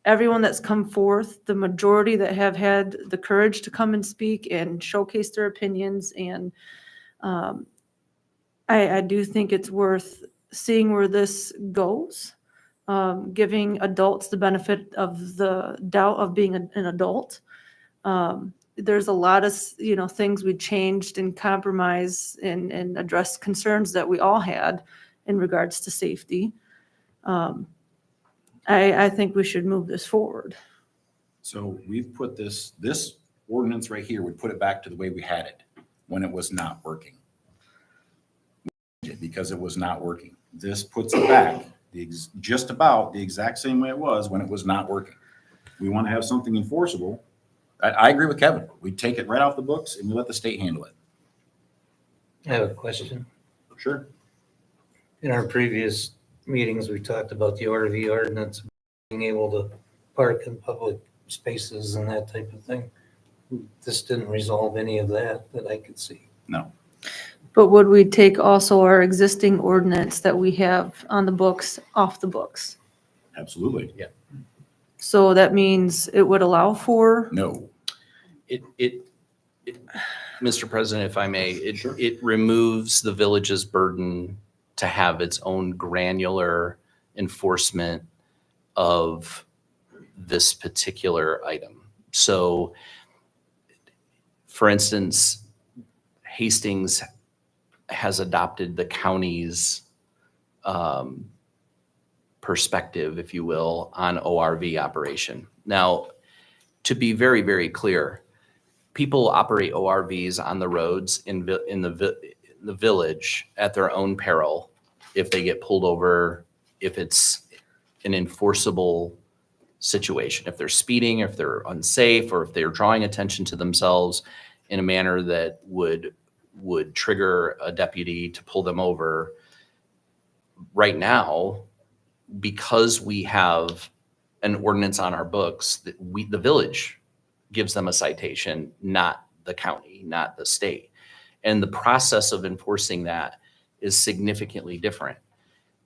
S6: everyone that's come forth, the majority that have had the courage to come and speak and showcase their opinions, and I do think it's worth seeing where this goes, giving adults the benefit of the doubt of being an adult. There's a lot of, things we changed and compromised and addressed concerns that we all had in regards to safety. I think we should move this forward.
S11: So we've put this ordinance right here would put it back to the way we had it when it was not working. Because it was not working. This puts it back just about the exact same way it was when it was not working. We want to have something enforceable. I agree with Kevin. We take it right off the books and we let the state handle it.
S13: I have a question.
S11: Sure.
S13: In our previous meetings, we talked about the RV ordinance, being able to park in public spaces and that type of thing. This didn't resolve any of that I could see.
S11: No.
S6: But would we take also our existing ordinance that we have on the books off the books?
S11: Absolutely.
S3: Yeah.
S6: So that means it would allow for,
S11: No.
S3: Mr. President, if I may, it removes the village's burden to have its own granular enforcement of this particular item. So, for instance, Hastings has adopted the county's perspective, if you will, on ORV operation. Now, to be very, very clear, people operate ORVs on the roads in the village at their own peril if they get pulled over, if it's an enforceable situation, if they're speeding, if they're unsafe, or if they're drawing attention to themselves in a manner that would trigger a deputy to pull them over. Right now, because we have an ordinance on our books, that the village gives them a citation, not the county, not the state. And the process of enforcing that is significantly different.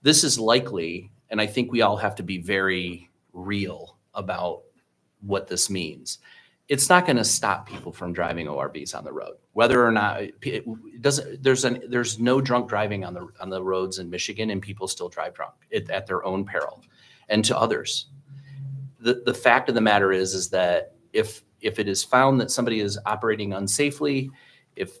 S3: This is likely, and I think we all have to be very real about what this means. It's not going to stop people from driving ORVs on the road, whether or not it doesn't. There's no drunk driving on the roads in Michigan, and people still drive drunk at their own peril and to others. the fact of the matter is that if it is found that somebody is operating unsafely, if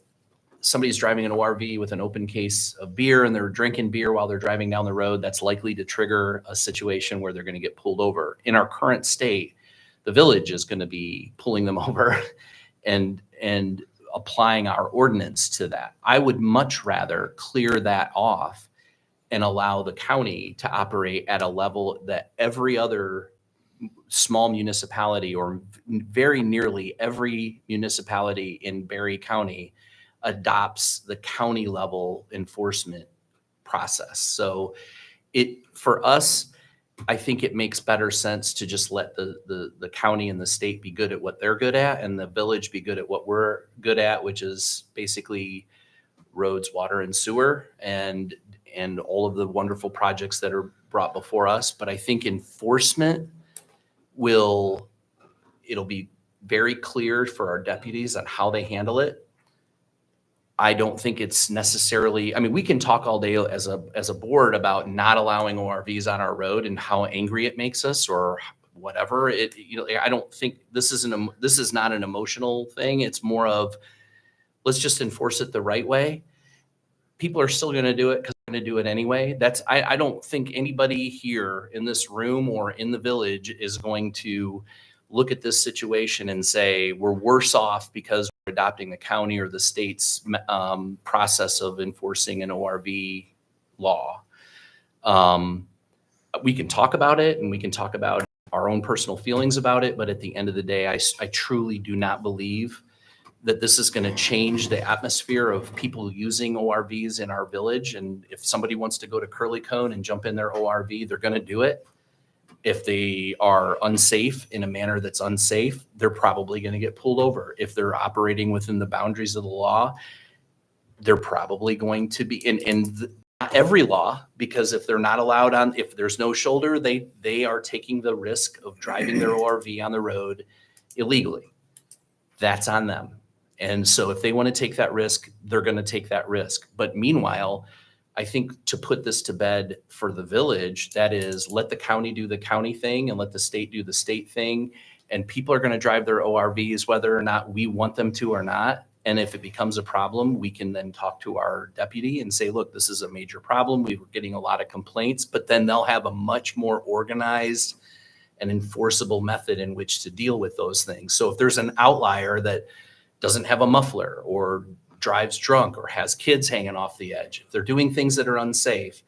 S3: somebody's driving an ORV with an open case of beer and they're drinking beer while they're driving down the road, that's likely to trigger a situation where they're going to get pulled over. In our current state, the village is going to be pulling them over and applying our ordinance to that. I would much rather clear that off and allow the county to operate at a level that every other small municipality, or very nearly every municipality in Berry County, adopts the county level enforcement process. So for us, I think it makes better sense to just let the county and the state be good at what they're good at, and the village be good at what we're good at, which is basically roads, water, and sewer, and all of the wonderful projects that are brought before us. But I think enforcement it'll be very clear for our deputies on how they handle it. I don't think it's necessarily, I mean, we can talk all day as a board about not allowing ORVs on our road and how angry it makes us or whatever. I don't think this is not an emotional thing. It's more of, let's just enforce it the right way. People are still going to do it because they're going to do it anyway. I don't think anybody here in this room or in the village is going to look at this situation and say, we're worse off because we're adopting the county or the state's process of enforcing an ORV law. We can talk about it and we can talk about our own personal feelings about it, but at the end of the day, I truly do not believe that this is going to change the atmosphere of people using ORVs in our village. And if somebody wants to go to Curly Cone and jump in their ORV, they're going to do it. If they are unsafe in a manner that's unsafe, they're probably going to get pulled over. If they're operating within the boundaries of the law, they're probably going to be not every law, because if they're not allowed if there's no shoulder, they are taking the risk of driving their ORV on the road illegally. That's on them. And so if they want to take that risk, they're going to take that risk. But meanwhile, I think to put this to bed for the village, that is, let the county do the county thing and let the state do the state thing. And people are going to drive their ORVs whether or not we want them to or not. And if it becomes a problem, we can then talk to our deputy and say, look, this is a major problem. We were getting a lot of complaints, but then they'll have a much more organized and enforceable method in which to deal with those things. So if there's an outlier that doesn't have a muffler or drives drunk or has kids hanging off the edge, if they're doing things that are unsafe,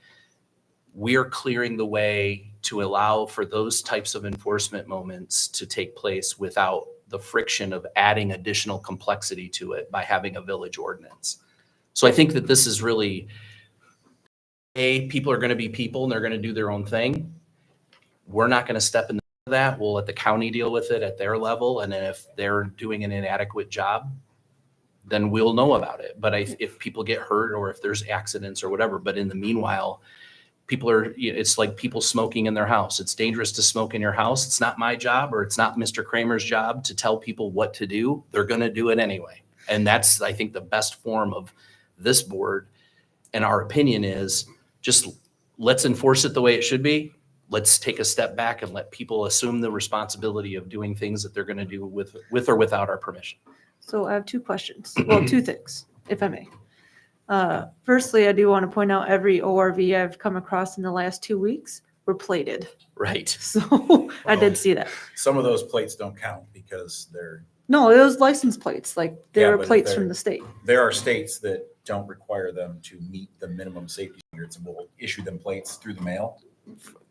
S3: we're clearing the way to allow for those types of enforcement moments to take place without the friction of adding additional complexity to it by having a village ordinance. So I think that this is really, people are going to be people and they're going to do their own thing. We're not going to step into that. We'll let the county deal with it at their level. And then if they're doing an inadequate job, then we'll know about it. But if people get hurt or if there's accidents or whatever, but in the meanwhile, it's like people smoking in their house. It's dangerous to smoke in your house. It's not my job, or it's not Mr. Kramer's job to tell people what to do. They're going to do it anyway. And that's, I think, the best form of this board. And our opinion is just let's enforce it the way it should be. Let's take a step back and let people assume the responsibility of doing things that they're going to do with or without our permission.
S6: So I have two questions. Well, two things, if I may. Firstly, I do want to point out every ORV I've come across in the last 2 weeks were plated.
S3: Right.
S6: So I did see that.
S11: Some of those plates don't count because
S6: No, it was license plates. Like they
S11: Yeah,
S6: were
S11: but if
S6: plates
S11: they're-
S6: from the state.
S11: there are states that don't require them to meet the minimum safety standards and will issue them plates through the mail.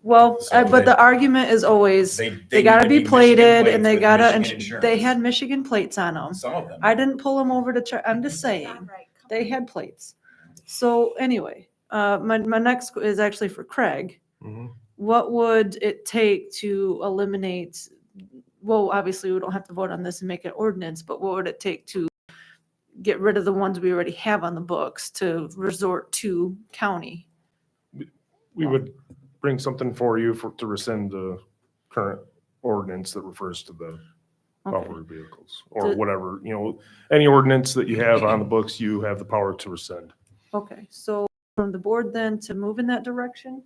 S6: Well,
S11: So
S6: but the argument is always they got to be plated and they got to, they had Michigan plates on them.
S11: Some of them.
S6: I didn't pull them over to try. I'm just saying they had plates. So anyway, my next is actually for Craig.
S2: Mhm.
S6: What would it take to eliminate? Well, obviously we don't have to vote on this and make an ordinance, but what would it take to get rid of the ones we already have on the books to resort to county?
S2: We would bring something for you to rescind the current ordinance that refers to the
S6: Okay.
S2: off-road vehicles or
S6: Do-
S2: whatever, any ordinance that you have on the books, you have the power to rescind.
S6: Okay, so from the board then to move in that direction?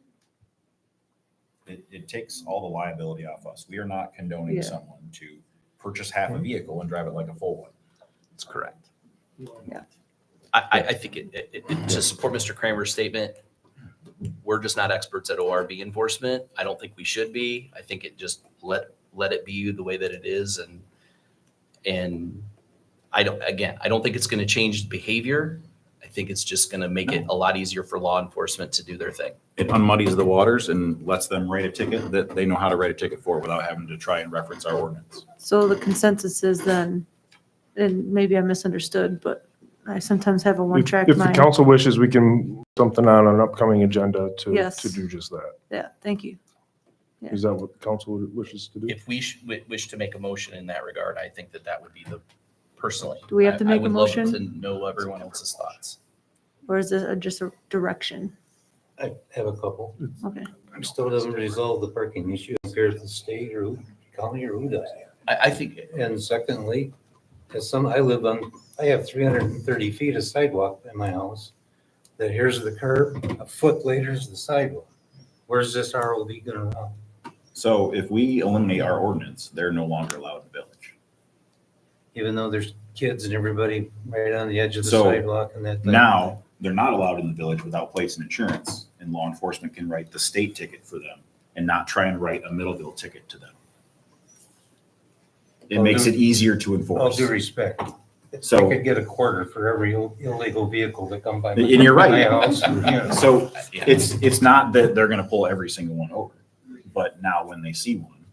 S11: it takes all the liability off us. We are not condoning
S6: Yeah.
S11: someone to purchase half a vehicle and drive it like a full one.
S3: That's correct.
S6: Yeah.
S3: I think to support Mr. Kramer's statement, we're just not experts at ORV enforcement. I don't think we should be. I think it just let it be the way that it is. And I don't think it's going to change behavior. I think it's just going to make it a lot easier for law enforcement to do their thing.
S11: It unmuddies the waters and lets them write a ticket that they know how to write a ticket for without having to try and reference our ordinance.
S6: So the consensus is then, and maybe I misunderstood, but I sometimes have a one-track
S2: If the
S6: mind.
S2: council wishes, we can put something on an upcoming agenda
S6: Yes.
S2: to do just that.
S6: Yeah, thank you.
S2: Is that what the council wishes to do?
S3: If we wish to make a motion in that regard, I think that would be personally.
S6: Do we have to
S3: I
S6: make a
S3: would love
S6: motion?
S3: to know everyone else's thoughts.
S6: Or is it just a direction?
S10: I have a couple.
S6: Okay.
S10: Still doesn't resolve the parking issue compared to the state or county or who does.
S3: I think
S10: And secondly, I have 330 feet of sidewalk in my house. That here's the curb, a foot later is the sidewalk. Where's this ROV gonna run?
S11: So if we eliminate our ordinance, they're no longer allowed in the village.
S10: Even though there's kids and everybody right on the edge of the
S11: So
S10: sidewalk and that.
S11: Now, they're not allowed in the village without plates and insurance, and law enforcement can write the state ticket for them and not try and write a Middleville ticket to them. It makes it easier to
S10: All
S11: enforce.
S10: due respect.
S11: So-
S10: I could get a quarter for every illegal vehicle that come by.
S11: And you're right.
S10: my house, you know.
S11: So it's not that they're gonna pull every single one over, but now when they see one,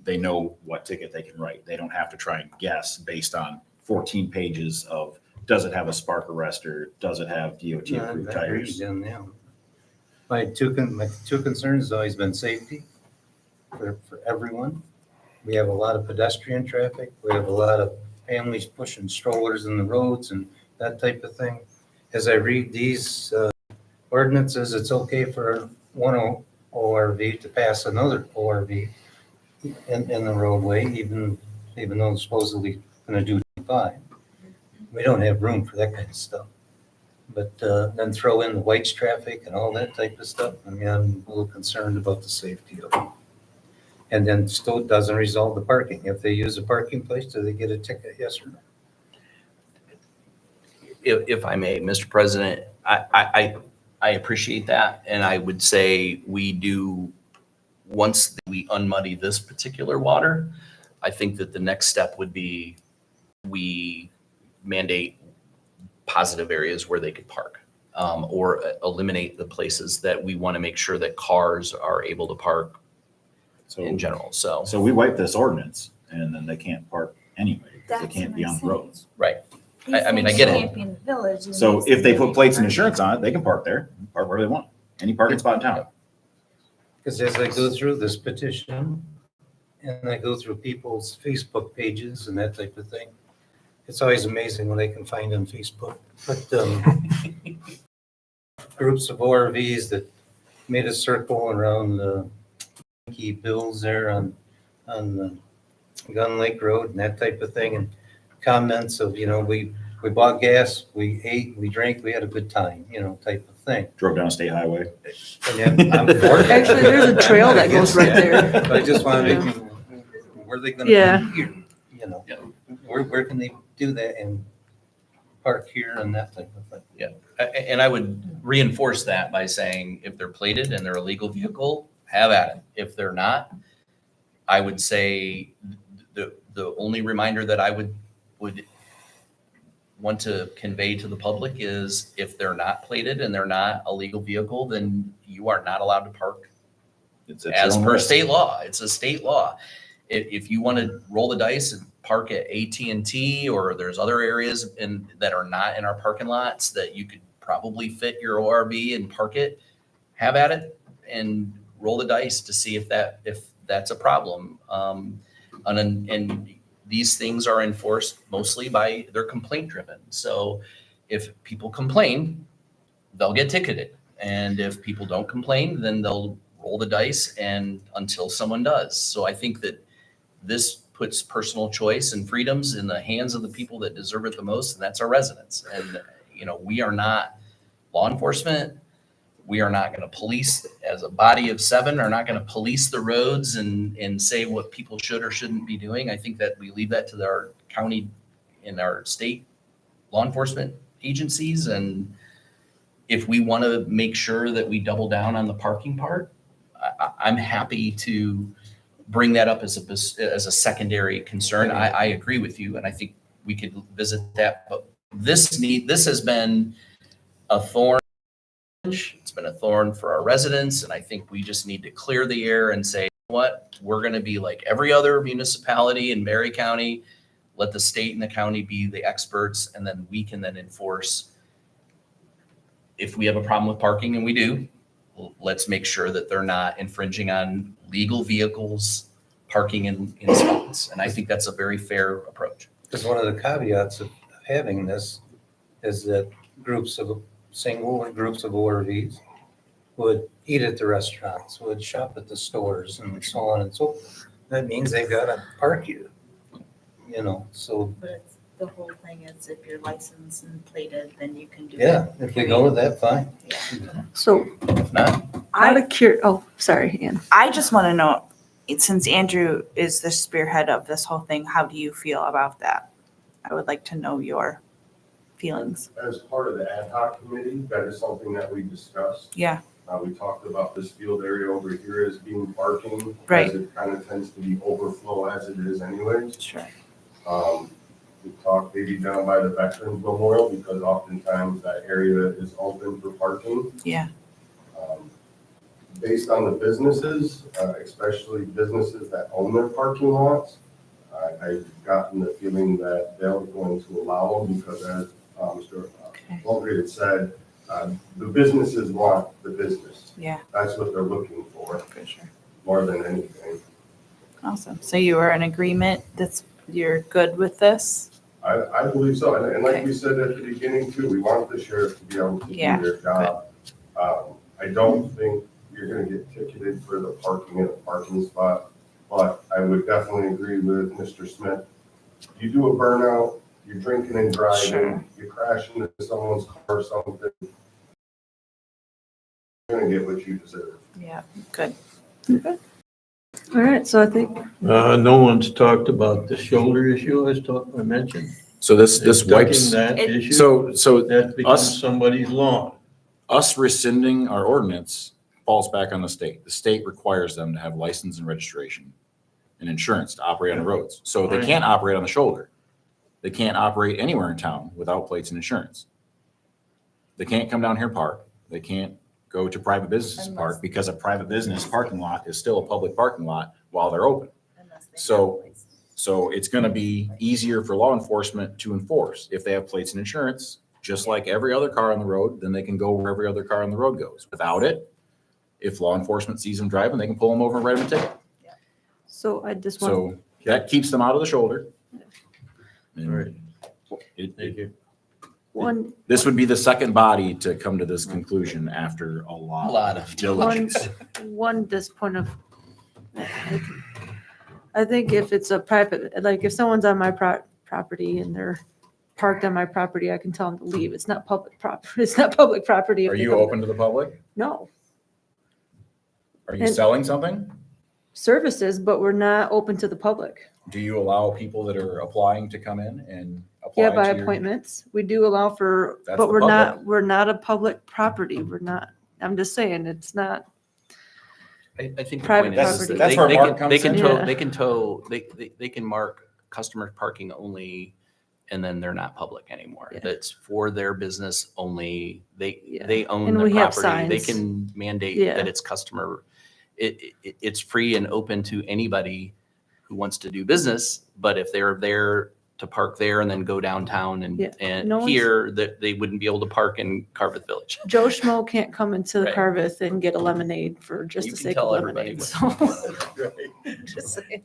S11: they know what ticket they can write. They don't have to try and guess based on 14 pages of, does it have a spark arrestor? Does it have DOT approved
S10: I agree
S11: tires?
S10: with them. My two concerns has always been safety for everyone. We have a lot of pedestrian traffic. We have a lot of families pushing strollers in the roads and that type of thing. As I read these ordinances, it's okay for one ORV to pass another ORV in the roadway, even though it's supposedly going to do fine. We don't have room for that kind of stuff. But then throw in the whites traffic and all that type of stuff. I mean, I'm a little concerned about the safety of it. And then still doesn't resolve the parking. If they use a parking place, do they get a ticket? Yes or no?
S3: If I may, Mr. President, I appreciate that. And I would say once we unmuddy this particular water, I think that the next step would be we mandate positive areas where they could park, or eliminate the places that we want to make sure that cars are able to park in general. So
S11: we wipe this ordinance and then they can't park anyway, because they can't be on the roads.
S3: right. I mean, I get it.
S11: So if they put plates and insurance on it, they can park there, park wherever they want, any parking spot in town.
S10: Because as I go through this petition and I go through people's Facebook pages and that type of thing, it's always amazing what I can find on Facebook. But groups of ORVs that made a circle around the key bills there on the Gun Lake Road and that type of thing, and comments of, we bought gas, we ate, we drank, we had a good time, type of thing.
S11: Drove down a state highway.
S10: And then I'm for it.
S6: Actually, there's a trail that goes right there.
S10: But I just want to make, where are they going
S6: Yeah.
S10: to be here? Where can they do that and park here and that type of thing?
S3: And I would reinforce that by saying if they're plated and they're a legal vehicle, have at it. If they're not, I would say the only reminder that I would want to convey to the public is if they're not plated and they're not a legal vehicle, then you are not allowed to park
S11: It's at your
S3: as
S11: own
S3: per
S11: risk.
S3: state law. It's a state law. If you want to roll the dice and park at AT&T, or there's other areas that are not in our parking lots that you could probably fit your ORV and park it, have at it and roll the dice to see if that's a problem. And these things are enforced mostly they're complaint driven. So if people complain, they'll get ticketed. And if people don't complain, then they'll roll the dice and until someone does. So I think that this puts personal choice and freedoms in the hands of the people that deserve it the most, and that's our residents. And, we are not law enforcement. We are not going to police, as a body of 7, are not going to police the roads and say what people should or shouldn't be doing. I think that we leave that to our county and our state law enforcement agencies. And if we want to make sure that we double down on the parking part, I'm happy to bring that up as a secondary concern. I agree with you, and I think we could visit that. But this has been a thorn. It's been a thorn for our residents, and I think we just need to clear the air and say, you know what, we're going to be like every other municipality in Berry County. Let the state and the county be the experts, and then we can then enforce. If we have a problem with parking, and we do, let's make sure that they're not infringing on legal vehicles parking in spots. And I think that's a very fair approach.
S13: Because one of the caveats of having this is that single groups of ORVs would eat at the restaurants, would shop at the stores, and so on and so forth. That means they've got to park you, so.
S14: But it's, the whole thing is if you're licensed and plated, then you can do it.
S13: Yeah, if we go with that, fine.
S6: So
S3: If not,
S6: out of sorry, Ann.
S14: I just want to know, since Andrew is the spearhead of this whole thing, how do you feel about that? I would like to know your feelings.
S1: As part of the ad hoc committee, that is something that we discussed.
S14: Yeah,
S1: We talked about this field area over here as being parking.
S14: Right.
S1: As it kind of tends to be overflow as it is anyways.
S14: sure.
S1: We talked maybe down by the Veterans Memorial because oftentimes that area is open for parking.
S14: Yeah.
S1: Based on the businesses, especially businesses that own their parking lots, I've gotten the feeling that they're going to allow them because as Mr. Walgreed had said, the businesses want the business.
S14: Yeah,
S1: That's what they're looking for
S14: for sure.
S1: more than anything.
S14: Awesome. So you are in agreement you're good with this?
S1: I believe so. And like we said at the beginning too, we want the sheriff to be able to do their job. I don't think you're going to get ticketed for the parking in a parking spot, but I would definitely agree with Mr. Smith. You do a burnout, you're drinking and driving,
S14: Sure.
S1: you crash into someone's car or something, you're going to get what you deserve.
S14: Yeah, good.
S6: All right, so I think
S10: No one's talked about the shoulder issue I mentioned.
S11: So this
S10: Ducking
S11: wipes,
S10: that
S14: It-
S10: issue,
S11: so
S10: that becomes
S11: us-
S10: somebody's lawn.
S11: us rescinding our ordinance falls back on the state. The state requires them to have license and registration and insurance to operate on the roads. So they can't operate on the shoulder. They can't operate anywhere in town without plates and insurance. They can't come down here and park. They can't go to private businesses and park because a private business parking lot is still a public parking lot while they're open. So it's going to be easier for law enforcement to enforce if they have plates and insurance, just like every other car on the road, then they can go where every other car on the road goes. Without it, if law enforcement sees them driving, they can pull them over and write them a ticket.
S6: so I just want
S11: So that keeps them out of the shoulder. And
S10: Right.
S11: it-
S10: Thank you.
S6: one
S11: This would be the second body to come to this conclusion after a lot of diligence.
S6: one this point of I think if it's a private, like if someone's on my property and they're parked on my property, I can tell them to leave. It's not public property. It's not public property. if
S11: Are
S6: they
S11: you
S6: come-
S11: open to the public?
S6: No,
S11: Are you
S6: And-
S11: selling something?
S6: services, but we're not open to the public.
S11: Do you allow people that are applying to come in and apply
S6: Yeah, by
S11: to your-
S6: appointments. We do allow for,
S11: That's
S6: but
S11: the
S6: we're not a public property. We're not, I'm just saying, it's not.
S3: I think the
S6: Private
S3: point is
S6: property.
S11: That's where
S3: they
S11: Mark
S3: can,
S11: comes
S3: they can
S11: in.
S3: tow,
S6: Yeah.
S3: they can tow, they can mark customer parking only, and then they're not public anymore.
S6: Yeah.
S3: That's for their business only.
S6: Yeah.
S3: They own
S6: And
S3: the
S6: we have
S3: property. They
S6: signs.
S3: can mandate
S6: Yeah.
S3: that it's customer. It's free and open to anybody who wants to do business. But if they're there to park there and then go downtown
S6: Yeah.
S3: and
S6: No one's-
S3: here, that they wouldn't be able to park in Carveth Village.
S6: Joe Schmo can't come into the
S3: Right.
S6: Carveth and get a lemonade for just
S3: You
S6: the
S3: can
S6: sake of
S3: tell everybody
S6: lemonade.
S3: what
S6: So, just saying.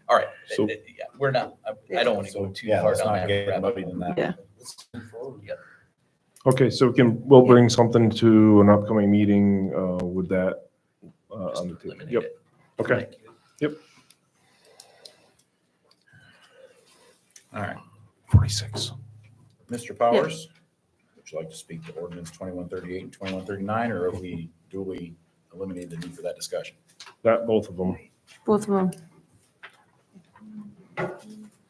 S3: All right,
S2: So-
S3: yeah, we're not, I don't want to go too
S11: Yeah,
S3: far
S11: let's
S3: down
S11: not
S3: that
S11: get
S3: rabbit
S11: muddy
S3: hole.
S11: than that.
S6: Yeah.
S2: Okay, so we'll bring something to an upcoming meeting with that on the table.
S3: Eliminate
S2: Yep,
S3: it.
S2: okay.
S3: Thank you.
S11: All right.
S2: 46.
S11: Mr. Powers? Would you like to speak to ordinance 2138 and 2139, or have we duly eliminated the need for that discussion?
S2: Not both of them.
S6: Both of them.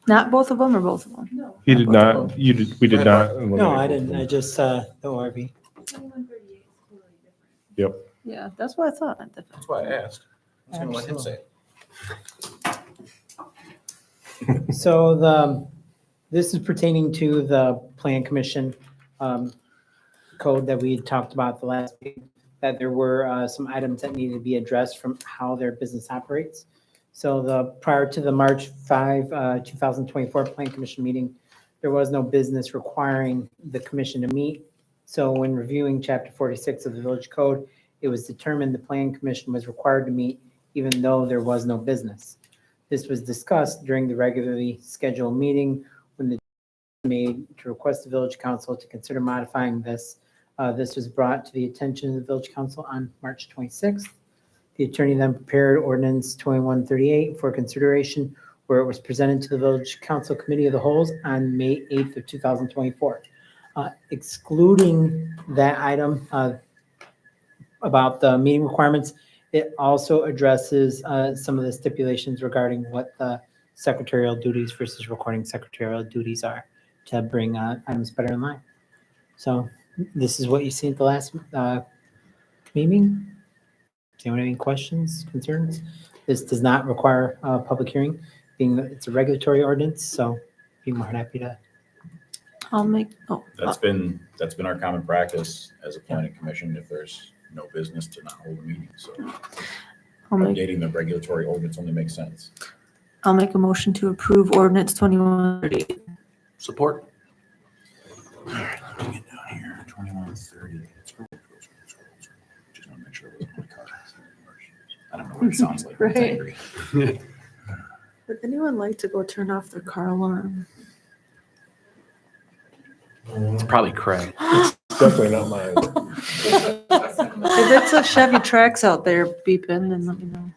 S6: Not both of them or both of them?
S2: He did not, you did, we did not.
S12: No, I didn't. I just, the ORV.
S2: Yep.
S6: Yeah, that's what I thought.
S11: That's why I asked. I was going to let him say it.
S12: So this is pertaining to the Plan Commission code that we had talked about the last week, that there were some items that needed to be addressed from how their business operates. So prior to the March 5, 2024 Plan Commission meeting, there was no business requiring the commission to meet. So when reviewing Chapter 46 of the Village Code, it was determined the Plan Commission was required to meet even though there was no business. This was discussed during the regularly scheduled meeting when the made to request the Village Council to consider modifying this. This was brought to the attention of the Village Council on March 26th. The attorney then prepared ordinance 2138 for consideration, where it was presented to the Village Council Committee of the Whole on May 8th of 2024. Excluding that item about the meeting requirements, it also addresses some of the stipulations regarding what the secretarial duties versus recording secretarial duties are to bring items better in line. So this is what you see at the last meeting. Do you have any questions, concerns? This does not require a public hearing, being that it's a regulatory ordinance, so be more than happy to.
S6: I'll make,
S11: That's been our common practice as a planning commission, if there's no business to not hold a meeting. So updating the regulatory ordinance only makes sense.
S6: I'll make a motion to approve ordinance 2138.
S3: Support.
S11: All right, let me get down here. 2138. Scroll. Just want to make sure it wasn't my car. I don't know what it sounds like. It's
S6: Right.
S11: angry.
S6: Would anyone like to go turn off their car alarm?
S3: It's probably Craig.
S2: Definitely not mine.
S6: If it's a Chevy Trax out there beeping, then let me know.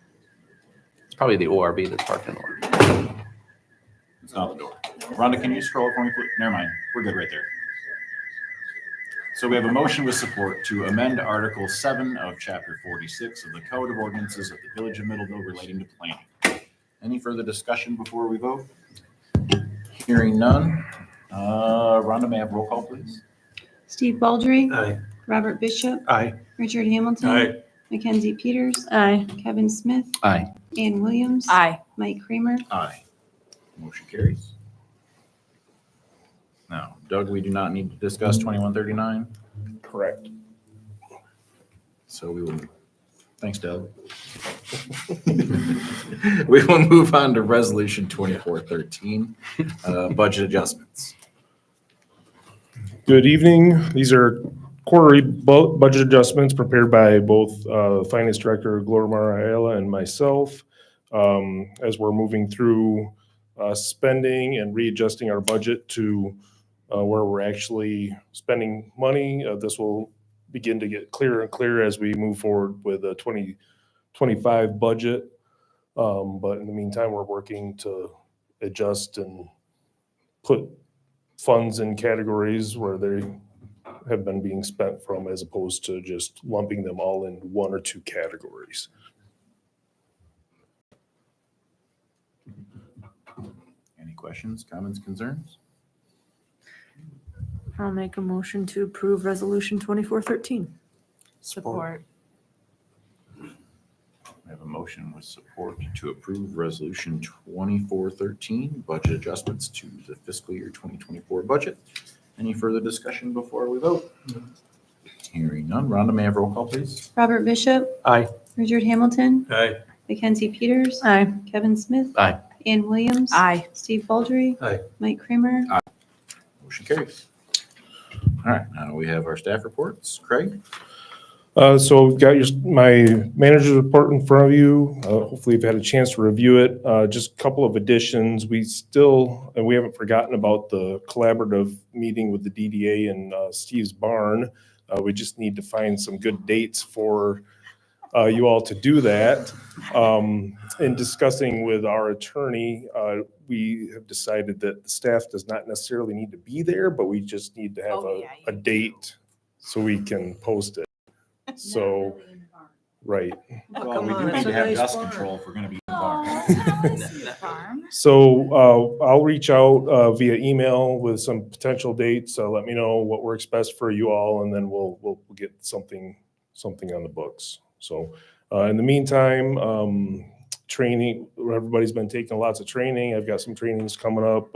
S3: It's probably the ORV that's parked in the way.
S11: It's not the door. Rhonda, can you scroll for me, please? Never mind. We're good right there. So we have a motion with support to amend Article 7 of Chapter 46 of the Code of Ordinances of the Village of Middleville relating to planning. Any further discussion before we vote? Hearing none. Rhonda, may I have roll call, please?
S5: Steve Baldry.
S10: Aye.
S5: Robert Bishop.
S10: Aye.
S5: Richard Hamilton.
S10: Aye.
S5: Mackenzie Peters.
S6: Aye.
S5: Kevin Smith.
S3: Aye.
S5: Ann Williams.
S14: Aye.
S5: Mike Kramer.
S11: Aye. Motion carries. Now, Doug, we do not need to discuss 2139.
S2: Correct.
S11: So we will, thanks, Doug. We will move on to Resolution 2413, budget adjustments.
S2: Good evening. These are quarterly budget adjustments prepared by both Finance Director Glormar Ayala and myself as we're moving through spending and readjusting our budget to where we're actually spending money. This will begin to get clearer and clearer as we move forward with the 2025 budget. But in the meantime, we're working to adjust and put funds in categories where they have been being spent from, as opposed to just lumping them all in one or two categories.
S11: Any questions, comments, concerns?
S6: I'll make a motion to approve resolution 2413.
S14: Support.
S11: I have a motion with support to approve Resolution 2413, budget adjustments to the fiscal year 2024 budget. Any further discussion before we vote? Hearing none. Rhonda, may I have roll call, please?
S5: Robert Bishop.
S10: Aye.
S5: Richard Hamilton.
S10: Aye.
S5: Mackenzie Peters.
S6: Aye.
S5: Kevin Smith.
S3: Aye.
S5: Ann Williams.
S14: Aye.
S5: Steve Baldry.
S10: Aye.
S5: Mike Kramer.
S11: Motion carries. All right, now we have our staff reports. Craig?
S2: So we've got my manager's report in front of you. Hopefully you've had a chance to review it. Just a couple of additions. We haven't forgotten about the collaborative meeting with the DDA in Steve's barn. We just need to find some good dates for you all to do that. In discussing with our attorney, we have decided that the staff does not necessarily need to be there, but we just need to have
S14: Oh, yeah,
S2: a
S14: you
S2: date so we can post it. So, right.
S11: Well, we do need to have dust control if we're gonna be in the barn.
S14: Farm.
S2: So I'll reach out via email with some potential dates. Let me know what works best for you all, and then we'll get something on the books. So in the meantime, training, everybody's been taking lots of training. I've got some trainings coming up.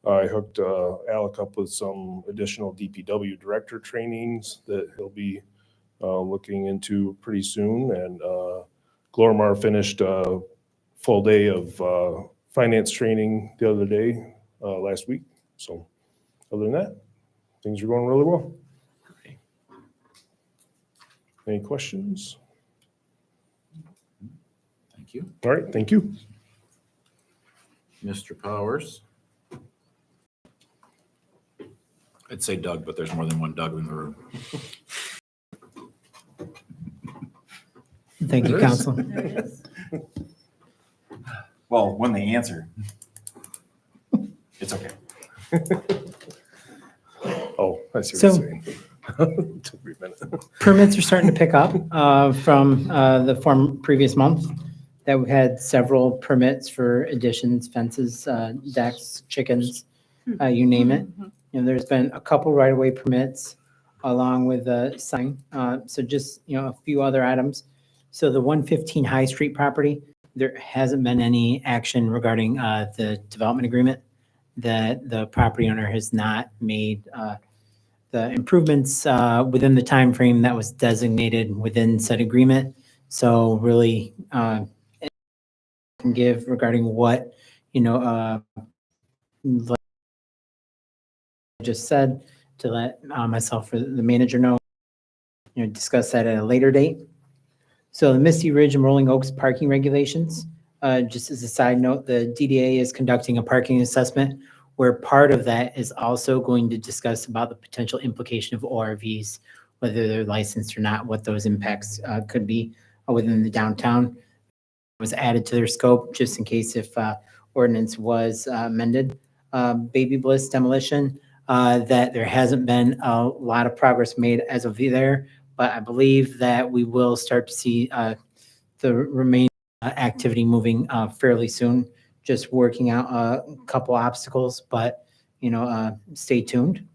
S2: I hooked Alec up with some additional DPW director trainings that he'll be looking into pretty soon. And Glormar finished a full day of finance training the other day, last week. So other than that, things are going really well. Any questions?
S11: Thank you.
S2: All right, thank you.
S11: Mr. Powers? I'd say Doug, but there's more than one Doug in the room.
S12: Thank you,
S2: There is.
S12: council.
S11: Well, when they answer. It's okay.
S2: Oh, I see what
S12: So-
S2: you're saying. Took me a minute.
S12: Permits are starting to pick up from the previous month that we've had several permits for additions, fences, decks, chickens, you name it. You know, there's been a couple right-of-way permits along with a sign. So just, you know, a few other items. So the 115 High Street property, there hasn't been any action regarding the development agreement, that the property owner has not made the improvements within the time frame that was designated within said agreement. So really can give regarding what, you know, like I just said, to let myself or the manager know, you know, discuss that at a later date. So the Misty Ridge and Rolling Oaks parking regulations, just as a side note, the DDA is conducting a parking assessment where part of that is also going to discuss about the potential implication of ORVs, whether they're licensed or not, what those impacts could be within the downtown. It was added to their scope just in case if ordinance was amended. Baby Bliss demolition, that there hasn't been a lot of progress made as of there, but I believe that we will start to see the remaining activity moving fairly soon. Just working out a couple obstacles, but, you know, stay tuned.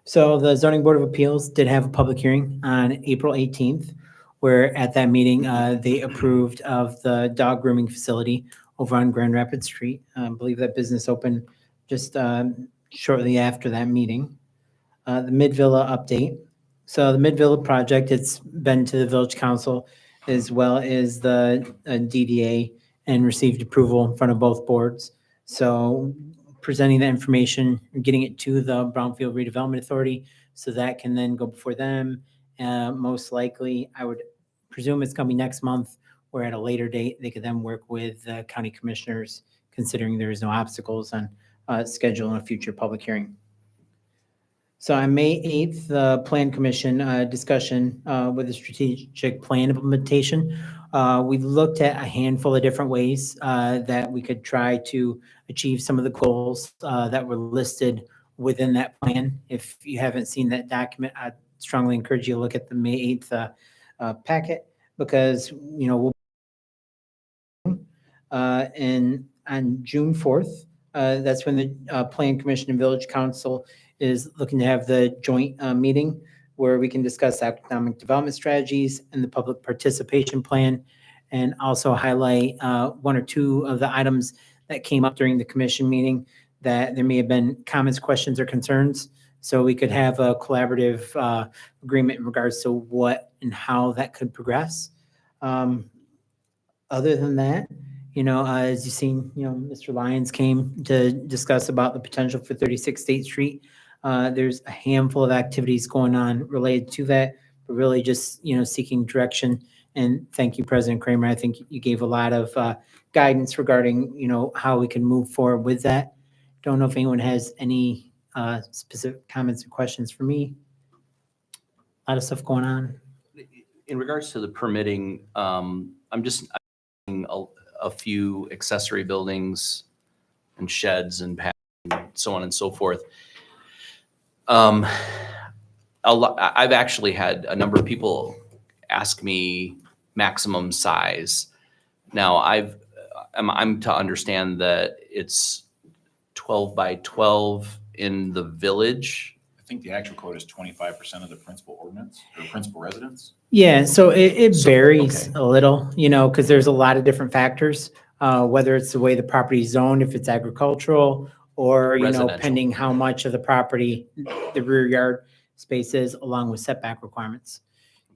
S12: So the Zoning Board of Appeals did have a public hearing on April 18th, where at that meeting, they approved of the dog grooming facility over on Grand Rapids Street. I believe that business opened just shortly after that meeting. The Mid-Villa update. So the Mid-Villa project, it's been to the Village Council as well as the DDA and received approval in front of both boards. So presenting that information, getting it to the Brownfield Redevelopment Authority so that can then go before them. Most likely, I would presume it's coming next month, or at a later date, they could then work with the county commissioners, considering there is no obstacles on scheduling a future public hearing. So on May 8th, the Plan Commission discussion with the strategic plan implementation. We looked at a handful of different ways that we could try to achieve some of the goals that were listed within that plan. If you haven't seen that document, I strongly encourage you to look at the May 8th packet, because, you know, and on June 4th, that's when the Plan Commission and Village Council is looking to have the joint meeting where we can discuss economic development strategies and the public participation plan, and also highlight one or two of the items that came up during the commission meeting that there may have been comments, questions, or concerns. So we could have a collaborative agreement in regards to what and how that could progress. Other than that, you know, as you've seen, you know, Mr. Lyons came to discuss about the potential for 36 State Street. There's a handful of activities going on related to that, but really just, you know, seeking direction. And thank you, President Kramer. I think you gave a lot of guidance regarding, you know, how we can move forward with that. Don't know if anyone has any specific comments or questions for me. A lot of stuff going on.
S3: In regards to the permitting, I'm seeing a few accessory buildings and sheds and pads and so on and so forth. I've actually had a number of people ask me maximum size. Now I'm to understand that it's 12 by 12 in the village.
S11: I think the actual code is 25% of the principal ordinance or principal residence.
S12: Yeah, so it
S3: So,
S12: varies
S3: okay.
S12: a little, you know, because there's a lot of different factors, whether it's the way the property is zoned, if it's agricultural, or, you know,
S3: Residential.
S12: pending how much of the property, the rear yard space is, along with setback requirements.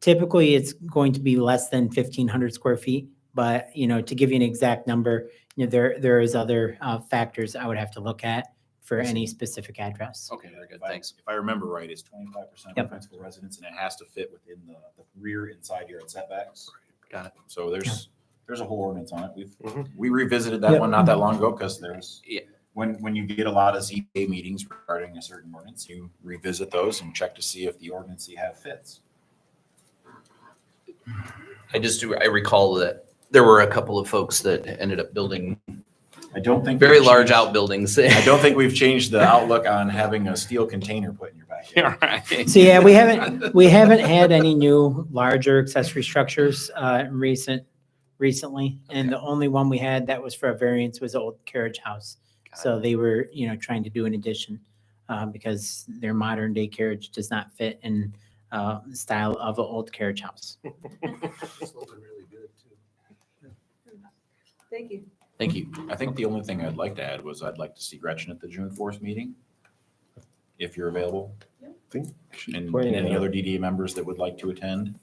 S12: Typically, it's going to be less than 1,500 square feet, but, you know, to give you an exact number, you know, there is other factors I would have to look at for any specific address.
S3: Okay, very good,
S11: If I-
S3: thanks.
S11: If I remember right, it's 25% of
S12: Yep.
S11: the principal residence, and it has to fit within the rear and side yard setbacks.
S3: Got it.
S11: So there's a whole ordinance on it.
S2: Mhm.
S11: We revisited that
S12: Yep.
S11: one not that long ago, because
S3: Yeah.
S11: when you get a lot of ZBA meetings regarding a certain ordinance, you revisit those and check to see if the ordinance you have fits.
S3: I recall that there were a couple of folks that ended up building
S11: I don't think.
S3: very
S11: we've
S3: large
S11: changed-
S3: outbuildings.
S11: I don't think we've changed the outlook on having a steel container put in your backyard.
S3: Yeah, right.
S12: So yeah, we haven't had any new larger accessory structures recently, and the only one we had that was for a variance was the old carriage house.
S3: Got
S12: So they were, you know, trying to do an addition because their modern day carriage does not fit in the style of an old carriage house.
S6: Thank you.
S3: Thank you.
S11: I think the only thing I'd like to add was I'd like to see Gretchen at the June 4th meeting, if you're available.
S2: Think she's
S11: And
S2: planning
S11: any
S2: on
S11: other
S2: it.
S11: DDA members that would like to attend.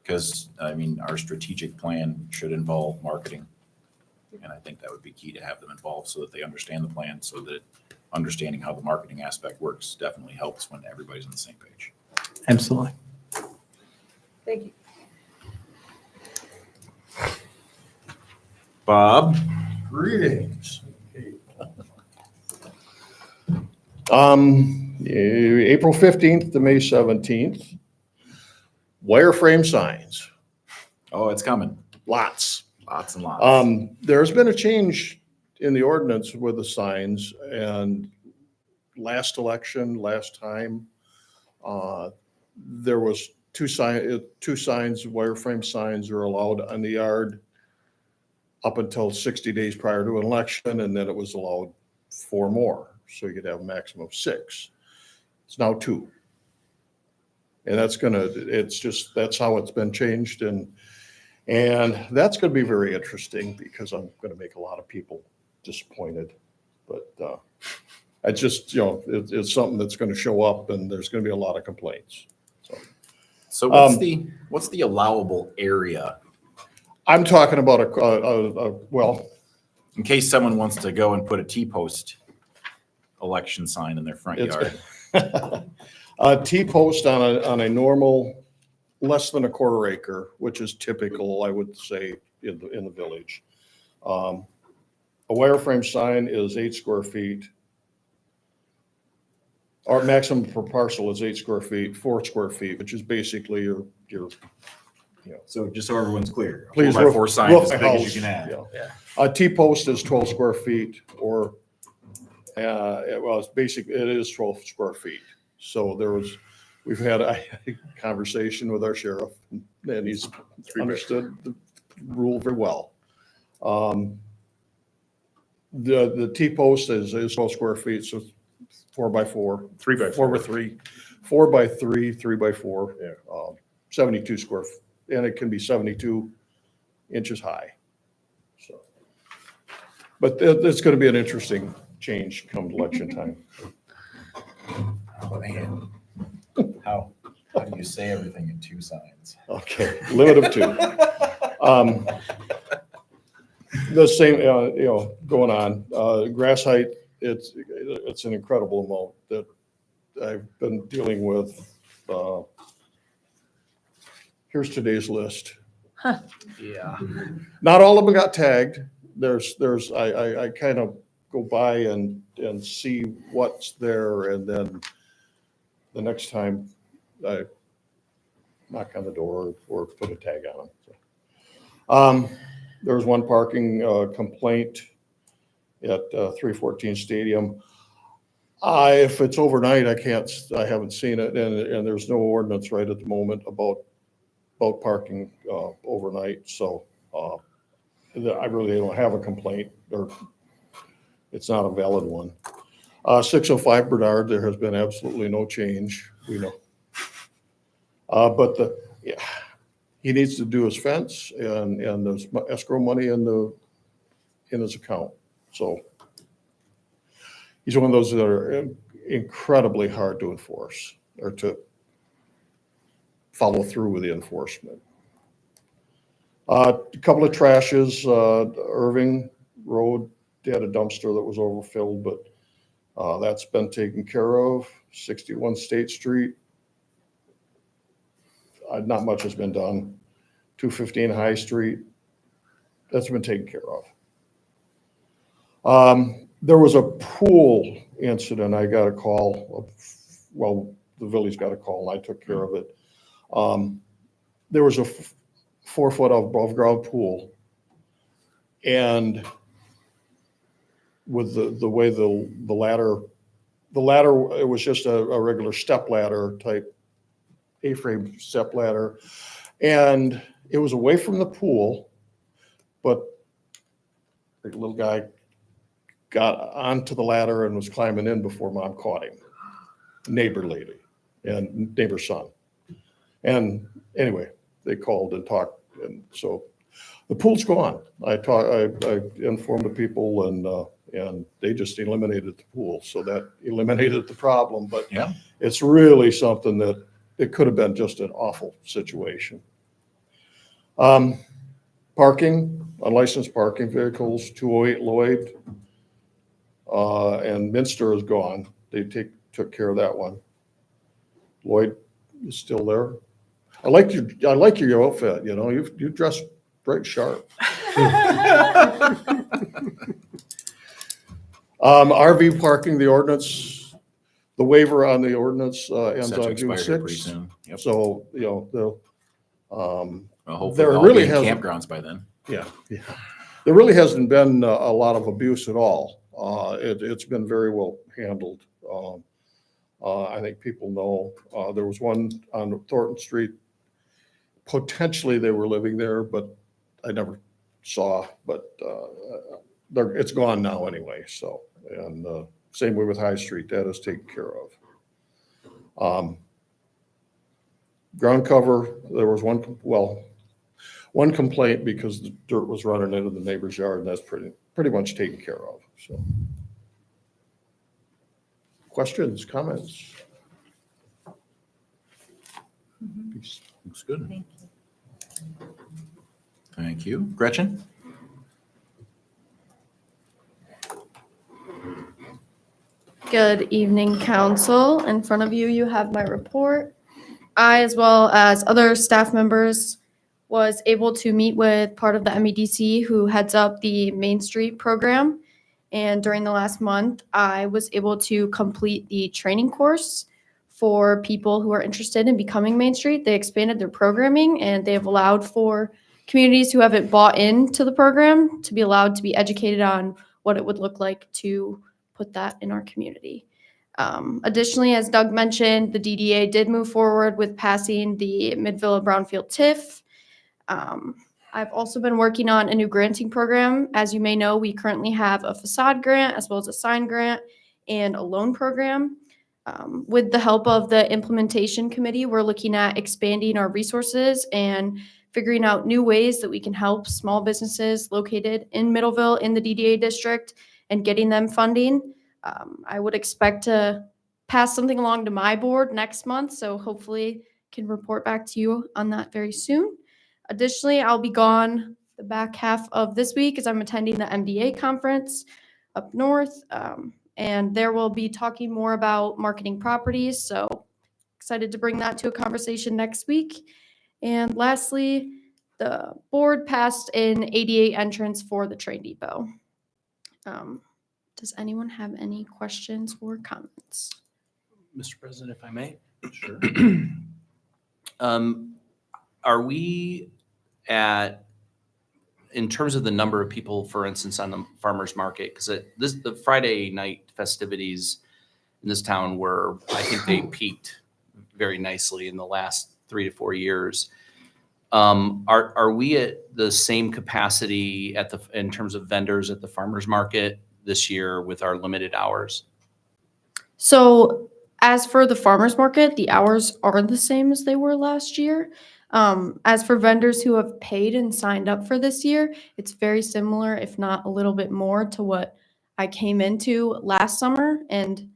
S11: Because, I mean, our strategic plan should involve marketing. And I think that would be key to have them involved so that they understand the plan, so that understanding how the marketing aspect works definitely helps when everybody's on the same page.
S12: Absolutely.
S6: Thank you.
S11: Bob?
S4: Greetings. April 15th to May 17th. Wireframe signs,
S11: Oh, it's coming.
S4: lots.
S11: Lots and lots.
S4: There's been a change in the ordinance with the signs, and last election, last time, there was two signs, wireframe signs are allowed on the yard up until 60 days prior to an election, and then it was allowed 4 more. So you could have a maximum of 6. It's now 2. And that's how it's been changed. And that's gonna be very interesting because I'm gonna make a lot of people disappointed. But I just, it's something that's gonna show up and there's gonna be a lot of complaints.
S11: So what's the allowable area?
S4: I'm talking about well,
S11: In case someone wants to go and put a T-post election sign in their front yard.
S4: a T-post on a normal, less than a quarter acre, which is typical, I would say, in the village. A wireframe sign is 8 square feet. Our maximum per parcel is 8 square feet, 4 square feet, which is basically your
S11: So just so everyone's clear, a
S4: Please
S11: 4x4
S4: roof-
S11: sign
S4: roof
S11: as
S4: the
S11: big as
S4: house,
S11: you can have.
S4: yeah. A T-post is 12 square feet or, well, it is 12 square feet. So we've had a conversation with our sheriff and he's understood the rule very well. The T-post is 12 square feet, so 4 by 4.
S2: 3 by
S4: 4
S2: 4.
S4: by 3, 4 by 3, 3 by 4.
S2: Yeah.
S4: 72 square, and it can be 72 inches high. So, but it's going to be an interesting change come election time.
S11: Oh, man. How do you say everything in 2 signs?
S4: Okay, limit of 2. The same, going on. Grass height, it's an incredible amount that I've been dealing with. Here's today's list.
S3: Yeah.
S4: Not all of them got tagged. I kind of go by and see what's there, and then the next time
S10: knock on the door or put a tag on them. So. There was one parking complaint at 314 Stadium. If it's overnight, I haven't seen it, and there's no ordinance right at the moment about parking overnight, so I really don't have a complaint, or it's not a valid one. 605 Bernard, there has been absolutely no change, we know. But he needs to do his fence, and there's escrow money in his account, so. He's one of those that are incredibly hard to enforce or to follow through with the enforcement. A couple of trashes, Irving Road, they had a dumpster that was overfilled, but that's been taken care of. 61 State Street, not much has been done. 215 High Street, that's been taken care of. There was a pool incident. I got a call. Well, the village got a call, and I took care of it. There was a 4 foot above ground pool, and with the way the ladder, it was just a regular step ladder type A-frame step ladder, and it was away from the pool, but the little guy got onto the ladder and was climbing in before Mom caught him. Neighbor lady and neighbor's son. And anyway, they called and talked, and so the pool's gone. I informed the people, and they just eliminated the pool, so that eliminated the problem. But
S11: Yeah.
S10: it's really something that it could have been just an awful situation. Parking, unlicensed parking vehicles, 208 Lloyd. And Minster is gone. They took care of that one. Lloyd is still there. I like your outfit. You know, you dress bright sharp. RV parking, the ordinance, the waiver on the ordinance ends
S11: Set to
S10: on June
S11: expire here pretty
S10: 6th.
S11: soon. Yep.
S10: So
S11: Well, hopefully
S10: there
S11: they'll
S10: really
S11: be in
S10: hasn't-
S11: campgrounds by then.
S10: Yeah. There really hasn't been a lot of abuse at all. It's been very well handled. I think people know. There was one on Thornton Street. Potentially they were living there, but I never saw. But it's gone now anyway. So, and same way with High Street, that is taken care of. Ground cover, there was one complaint because the dirt was running into the neighbor's yard, and that's pretty much taken care of. So, questions, comments?
S11: Looks good. Thank you. Gretchen?
S15: Good evening, council. In front of you, you have my report. I, as well as other staff members, was able to meet with part of the MEDC who heads up the Main Street program. And during the last month, I was able to complete the training course for people who are interested in becoming Main Street. They expanded their programming, and they have allowed for communities who haven't bought into the program to be allowed to be educated on what it would look like to put that in our community. Additionally, as Doug mentioned, the DDA did move forward with passing the Midville Brownfield TIF. I've also been working on a new granting program. As you may know, we currently have a facade grant as well as a sign grant and a loan program. With the help of the implementation committee, we're looking at expanding our resources and figuring out new ways that we can help small businesses located in Middleville in the DDA district and getting them funding. I would expect to pass something along to my board next month, so hopefully can report back to you on that very soon. Additionally, I'll be gone the back half of this week as I'm attending the MDA conference up north, and there we'll be talking more about marketing properties, so excited to bring that to a conversation next week. And lastly, the board passed an ADA entrance for the train depot. Does anyone have any questions or comments?
S3: Mr. President, if I may.
S11: Sure.
S3: are we in terms of the number of people, for instance, on the farmer's market, because the Friday night festivities in this town were, I think they peaked very nicely in the last 3 to 4 years. Are we at the same capacity in terms of vendors at the farmer's market this year with our limited hours?
S15: So as for the farmer's market, the hours are the same as they were last year. As for vendors who have paid and signed up for this year, it's very similar, if not a little bit more, to what I came into last summer. And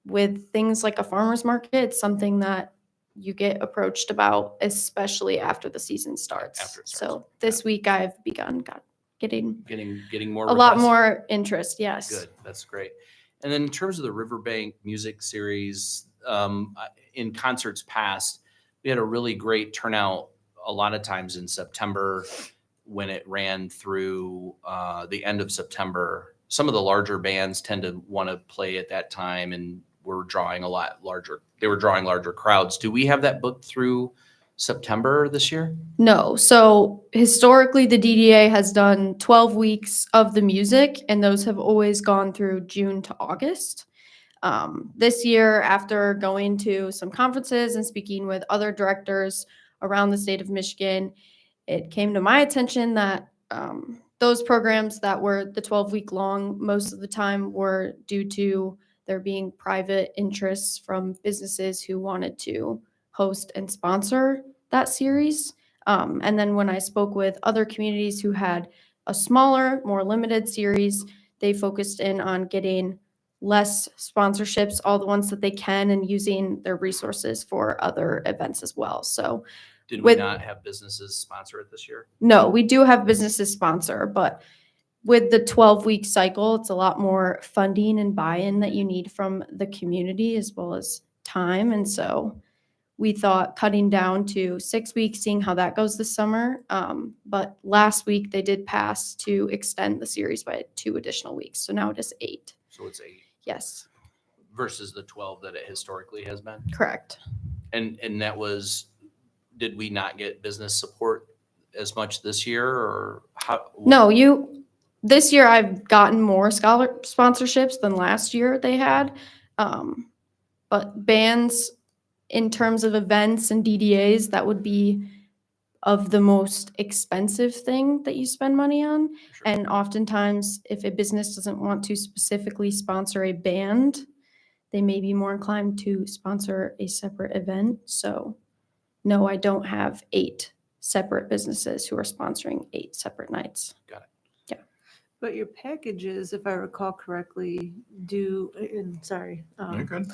S15: with things like a farmer's market, it's something that you get approached about, especially after the season starts.
S3: After it starts.
S15: So this week I've begun getting
S3: Getting more
S15: a lot
S3: requests?
S15: more interest. Yes.
S3: Good, that's great. And then in terms of the Riverbank Music Series, in concerts past, we had a really great turnout a lot of times in September when it ran through the end of September. Some of the larger bands tend to want to play at that time, and we're drawing they were drawing larger crowds. Do we have that booked through September this year?
S15: No. So historically, the DDA has done 12 weeks of the music, and those have always gone through June to August. This year, after going to some conferences and speaking with other directors around the state of Michigan, it came to my attention that those programs that were the 12-week long, most of the time were due to there being private interests from businesses who wanted to host and sponsor that series. And then when I spoke with other communities who had a smaller, more limited series, they focused in on getting less sponsorships, all the ones that they can, and using their resources for other events as well. So
S3: Did we not have businesses sponsor it this year?
S15: no, we do have businesses sponsor, but with the 12-week cycle, it's a lot more funding and buy-in that you need from the community as well as time. And so we thought cutting down to 6 weeks, seeing how that goes this summer. But last week they did pass to extend the series by 2 additional weeks. So now it is 8.
S3: So it's 8
S15: Yes,
S3: versus the 12 that it historically has been.
S15: correct.
S3: And that was, did we not get business support as much this year, or how?
S15: No, this year I've gotten more scholar sponsorships than last year they had. But bands, in terms of events and DDAs, that would be of the most expensive thing that you spend money on.
S3: Sure.
S15: And oftentimes, if a business doesn't want to specifically sponsor a band, they may be more inclined to sponsor a separate event. So no, I don't have 8 separate businesses who are sponsoring 8 separate nights.
S3: Got it.
S15: Yeah.
S6: But your packages, if I recall correctly,
S11: Very good.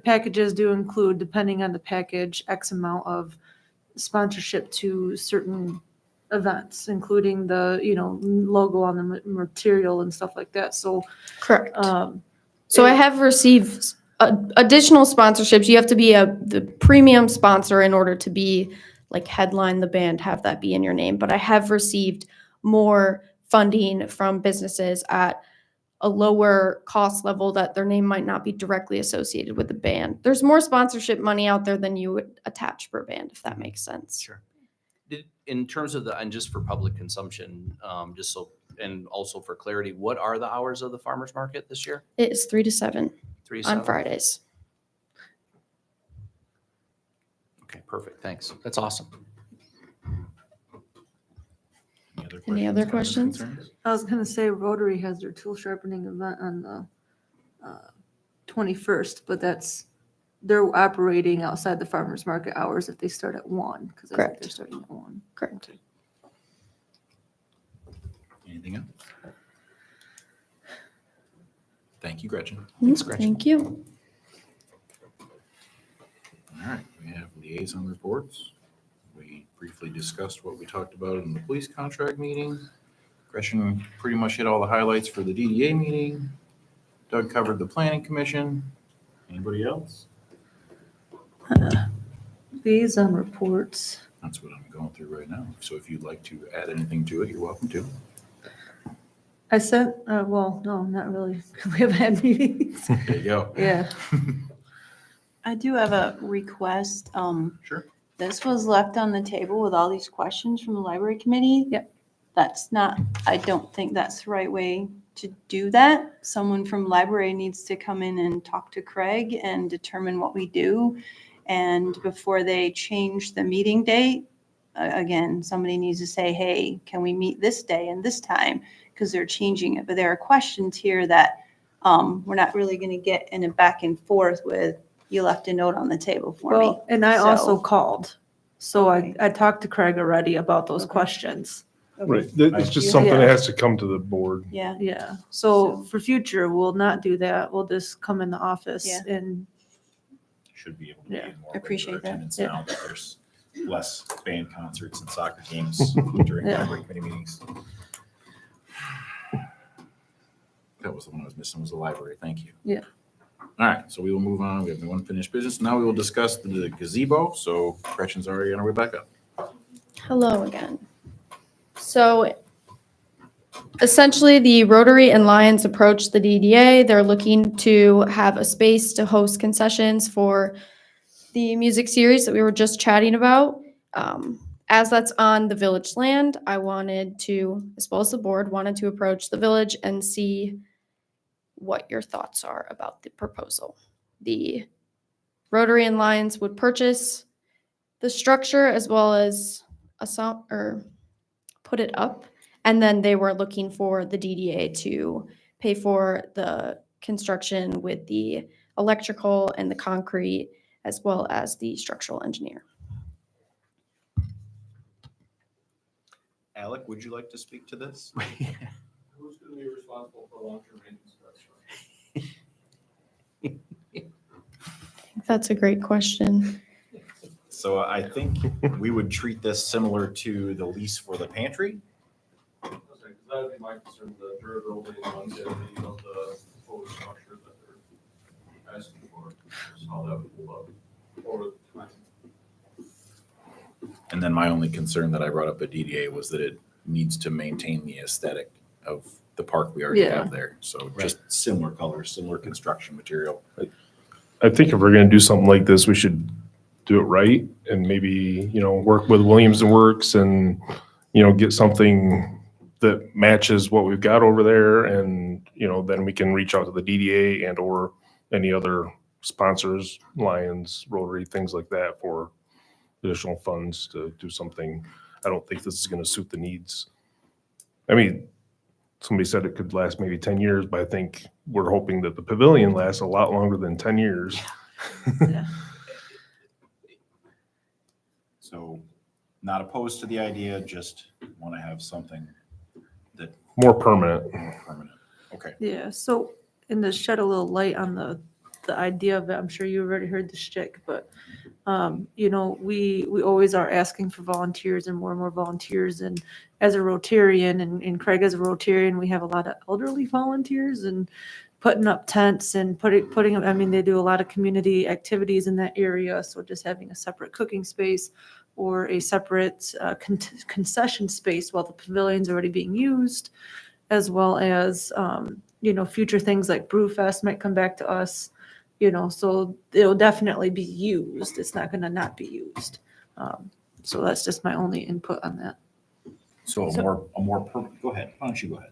S6: packages do include, depending on the package, X amount of sponsorship to certain events, including the, logo on the material and stuff like that. So,
S15: Correct. So I have received additional sponsorships. You have to be the premium sponsor in order to be like headline the band, have that be in your name. But I have received more funding from businesses at a lower cost level that their name might not be directly associated with the band. There's more sponsorship money out there than you would attach per band, if that makes sense.
S3: Sure. In terms of and just for public consumption, and also for clarity, what are the hours of the farmer's market this year?
S15: It is 3 to 7
S3: 3 to
S15: on
S3: 7?
S15: Fridays.
S3: Okay, perfect. Thanks. That's awesome.
S15: Any other questions?
S11: concerns?
S6: I was gonna say Rotary has their tool sharpening event on the 21st, but they're operating outside the farmer's market hours if they start at 1, because I think
S15: Correct.
S6: they're starting at 1.
S15: Correct.
S11: Anything else? Thank you, Gretchen.
S3: Thanks, Gretchen.
S15: Thank you.
S11: All right, we have liaison reports. We briefly discussed what we talked about in the police contract meeting. Gretchen pretty much hit all the highlights for the DDA meeting. Doug covered the planning commission. Anybody else?
S6: Liaison reports.
S11: That's what I'm going through right now. So if you'd like to add anything to it, you're welcome to.
S6: I sent, well, no, not really. We haven't had meetings.
S11: There you go.
S6: Yeah.
S14: I do have a request.
S11: Sure.
S5: this was left on the table with all these questions from the library committee.
S6: Yep.
S5: That's not, I don't think that's the right way to do that. Someone from library needs to come in and talk to Craig and determine what we do. And before they change the meeting date, again, somebody needs to say, hey, can we meet this day and this time? Because they're changing it. But there are questions here that we're not really going to get in a back and forth with, you left a note on the table for me.
S6: Well, and I also
S5: So-
S6: called. So
S5: Okay.
S6: I talked to Craig already about those questions.
S2: Right, it's just
S5: Yeah.
S2: something that has to come to the board.
S5: Yeah.
S6: Yeah, so for future, we'll not do that. We'll just come in the office
S5: Yeah.
S6: and,
S11: Should be able to
S6: Yeah.
S11: be more
S5: Appreciate
S11: regular
S5: that.
S11: attendance
S6: Yeah.
S11: now that there's less band concerts and soccer games during
S6: Yeah.
S11: library committee meetings. That was the one I was missing, was the library. Thank you.
S6: Yeah.
S11: All right, so we will move on. We have the unfinished business. Now we will discuss the gazebo. So Gretchen's already on her way back up.
S15: Hello again. So essentially, the Rotary and Lions approached the DDA. They're looking to have a space to host concessions for the music series that we were just chatting about. As that's on the village land, I wanted to, as well as the board, wanted to approach the village and see what your thoughts are about the proposal. The Rotary and Lions would purchase the structure as well as put it up, and then they were looking for the DDA to pay for the construction with the electrical and the concrete, as well as the structural engineer.
S11: Alec, would you like to speak to this?
S2: Who's going to be responsible for long-term maintenance of
S15: That's a great question.
S11: So I think we would treat this similar to the lease for the pantry.
S2: That would be my concern, the durability and longevity of the proposed structure that they're asking for, is how that would hold up over time.
S11: And then my only concern that I brought up at DDA was that it needs to maintain the aesthetic of the park we already
S6: Yeah.
S11: have there. So just similar colors, similar construction material.
S2: I think if we're gonna do something like this, we should do it right and maybe, work with Williams and Works and, get something that matches what we've got over there. And, then we can reach out to the DDA and or any other sponsors, Lions, Rotary, things like that for additional funds to do something. I don't think this is gonna suit the needs. I mean, somebody said it could last maybe 10 years, but I think we're hoping that the pavilion lasts a lot longer than 10 years.
S11: So not opposed to the idea, just want to have something
S2: More permanent.
S11: more permanent. Okay.
S6: yeah, so, and to shed a little light on the idea of it, I'm sure you already heard the shtick, but, we always are asking for volunteers and more volunteers. And as a Rotarian and Craig as a Rotarian, we have a lot of elderly volunteers and putting up tents and putting, I mean, they do a lot of community activities in that area. So just having a separate cooking space or a separate concession space while the pavilion's already being used, as well as, future things like Brewfest might come back to us, so it'll definitely be used. It's not going to not be used. So that's just my only input on that.
S11: So go ahead. Why don't you go ahead?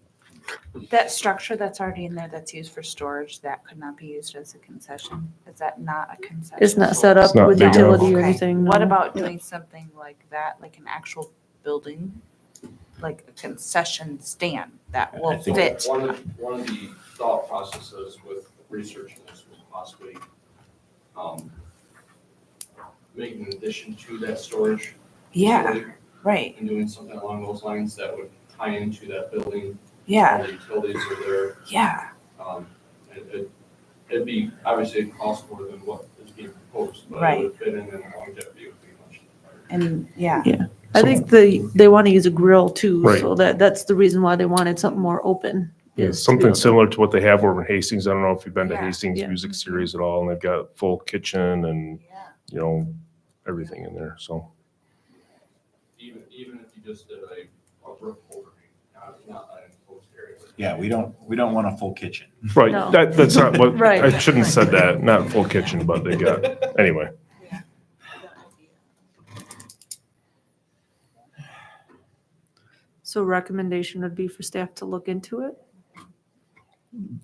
S14: That structure that's already in there that's used for storage, that could not be used as a concession. Is that not a concession?
S6: It's not set up
S2: It's not
S6: with
S2: big enough.
S6: utility or
S14: Okay.
S6: anything.
S14: What
S6: no.
S14: about
S6: Yeah.
S14: doing something like that, like an actual building, like a concession stand that will
S11: I think-
S14: fit?
S2: One of the thought processes with researching this was possibly making an addition to that storage.
S14: Yeah,
S2: facility
S14: right,
S2: And doing something along those lines that would tie into that building.
S14: yeah,
S2: All the utilities are there.
S14: yeah,
S2: It'd be obviously cost more than what is being proposed, but
S14: Right.
S2: it would fit in and the longevity would be much.
S14: and yeah.
S6: I think they want to use a grill too,
S2: Right.
S6: so that's the reason why they wanted something more open.
S2: Yeah,
S6: is to be
S2: something
S6: able to-
S2: similar to what they have over in Hastings. I don't know if you've been to
S14: Yeah.
S2: Hastings
S6: Yeah.
S2: Music Series at all, and they've got full kitchen and,
S14: Yeah.
S2: everything in there, so.
S16: Even if you just did a roof over, not an enclosed area.
S11: Yeah, we don't want a full kitchen.
S2: Right,
S6: No.
S2: that's not what,
S6: Right.
S2: I shouldn't have said that, not full kitchen, but they got, anyway.
S6: So recommendation would be for staff to look into it?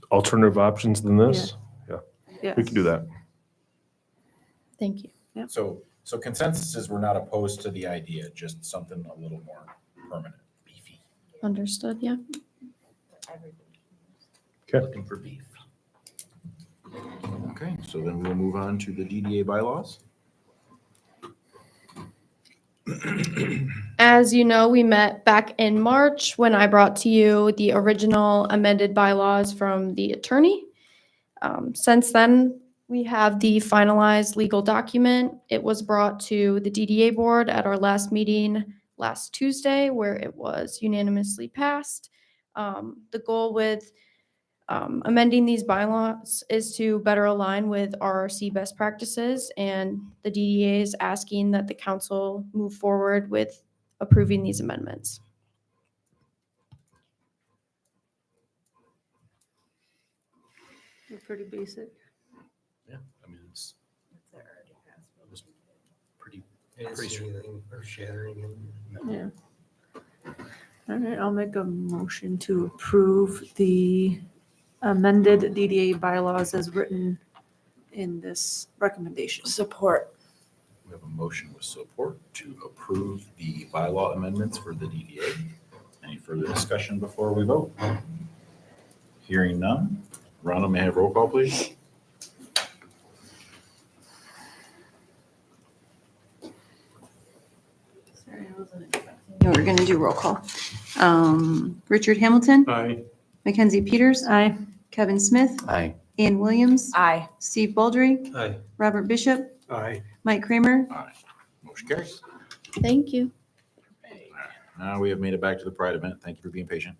S2: Alternative options than this?
S6: Yes.
S2: We can do that.
S15: Thank you.
S11: So consensus is we're not opposed to the idea, just something a little more permanent, beefy.
S15: Understood, yeah.
S2: Okay.
S11: Looking for beef. Okay, so then we'll move on to the DDA bylaws.
S15: As you know, we met back in March when I brought to you the original amended bylaws from the attorney. Since then, we have the finalized legal document. It was brought to the DDA board at our last meeting last Tuesday, where it was unanimously passed. The goal with amending these bylaws is to better align with RRC best practices, and the DDA is asking that the council move forward with approving these amendments.
S6: They're pretty basic.
S11: Yeah, I mean, it's pretty,
S13: Is
S11: pretty sure.
S13: anything earth shattering?
S6: Yeah. All right, I'll make a motion to approve the amended DDA bylaws as written in this recommendation.
S14: Support.
S11: We have a motion with support to approve the bylaw amendments for the DDA. Any further discussion before we vote? Hearing none. Rhonda, may I have roll call, please?
S5: Sorry, I wasn't expecting. No, we're gonna do roll call. Richard Hamilton,
S10: Aye.
S5: Mackenzie Peters,
S6: Aye.
S5: Kevin Smith,
S3: Aye.
S5: Ann Williams,
S14: Aye.
S5: Steve Baldry,
S10: Aye.
S5: Robert Bishop,
S10: Aye.
S5: Mike Kramer.
S11: Aye. Motion carries.
S15: Thank you.
S11: Now we have made it back to the Pride event. Thank you for being patient.